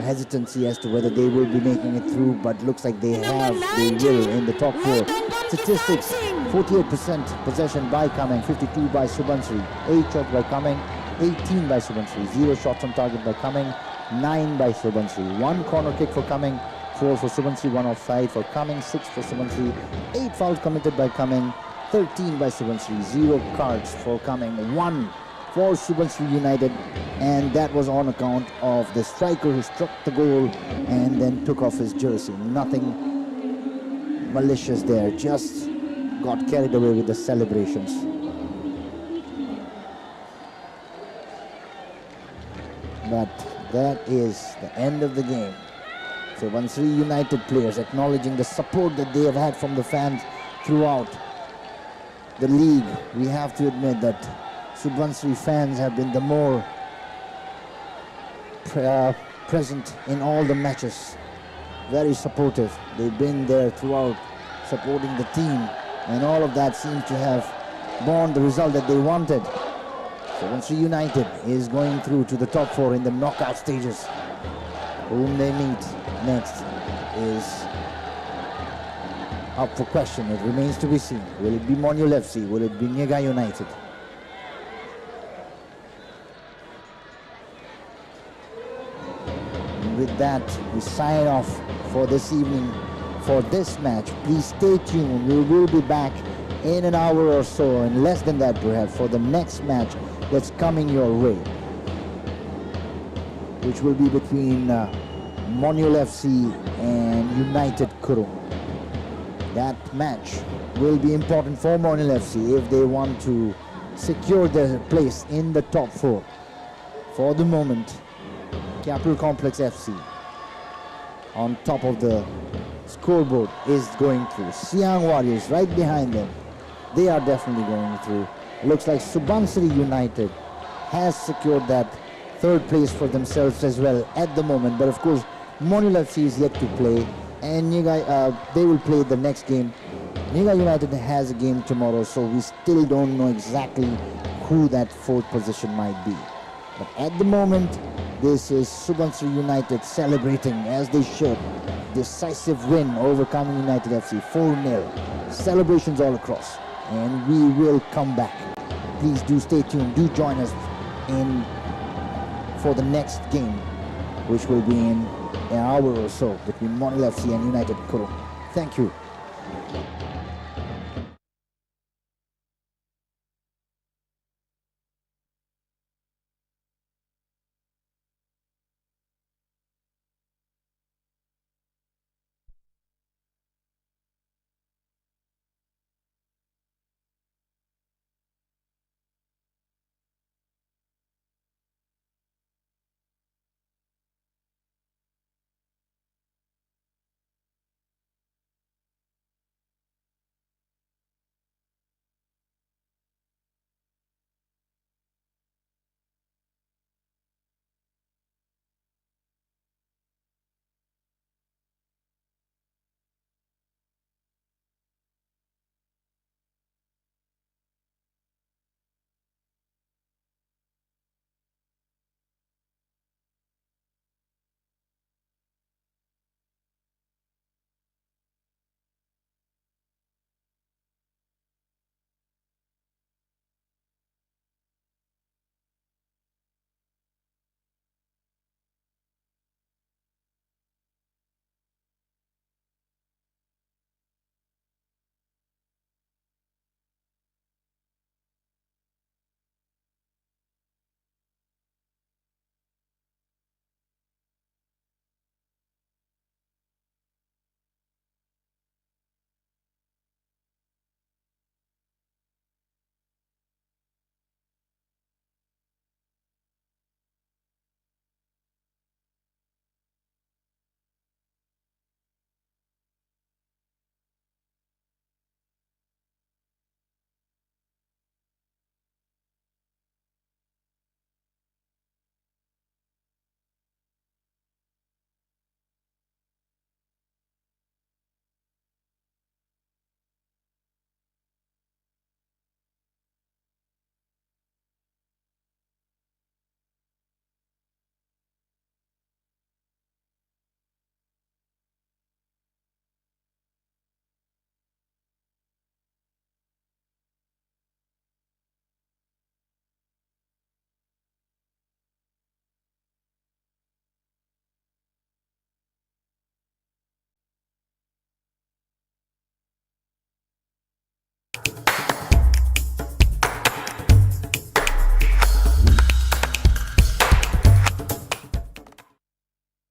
A: hesitancy as to whether they will be making it through, but looks like they will in the top 4. Statistics: 48% possession by KAMENG, 52 by Subansiri, 8 shots by KAMENG, 18 by Subansiri, 0 shots on target by KAMENG, 9 by Subansiri, 1 corner kick for KAMENG, 4 for Subansiri, 1 offside for KAMENG, 6 for Subansiri, 8 fouls committed by KAMENG, 13 by Subansiri, 0 cards for KAMENG, 1 for Subansiri United, and that was on account of the striker who struck the goal and then took off his jersey. Nothing malicious there, just got carried away with the celebrations. But that is the end of the game. Subansiri United players acknowledging the support that they have had from the fans throughout the league. We have to admit that Subansiri fans have been the more present in all the matches. Very supportive. They've been there throughout, supporting the team, and all of that seems to have borne the result that they wanted. Subansiri United is going through to the top 4 in the knockout stages. Whom they meet next is up for question. It remains to be seen. Will it be Monyul FC? Will it be Niaga United? With that, we sign off for this evening for this match. Please stay tuned. We will be back in an hour or so, and less than that perhaps, for the next match that's coming your way, which will be between Monyul FC and United Kurong. That match will be important for Monyul FC if they want to secure their place in the top 4. For the moment, Capital Complex FC on top of the scoreboard is going through. Siang Warriors right behind them. They are definitely going through. Looks like Subansiri United has secured that 3rd place for themselves as well at the moment. But of course, Monyul FC is yet to play, and they will play the next game. Niaga United has a game tomorrow, so we still don't know exactly who that 4th position might be. But at the moment, this is Subansiri United celebrating as they should. Decisive win over KAMENG United FC, 4-0. Celebrations all across, and we will come back. Please do stay tuned. Do join us for the next game, which will be in an hour or so between Monyul FC and United Kurong. Thank you.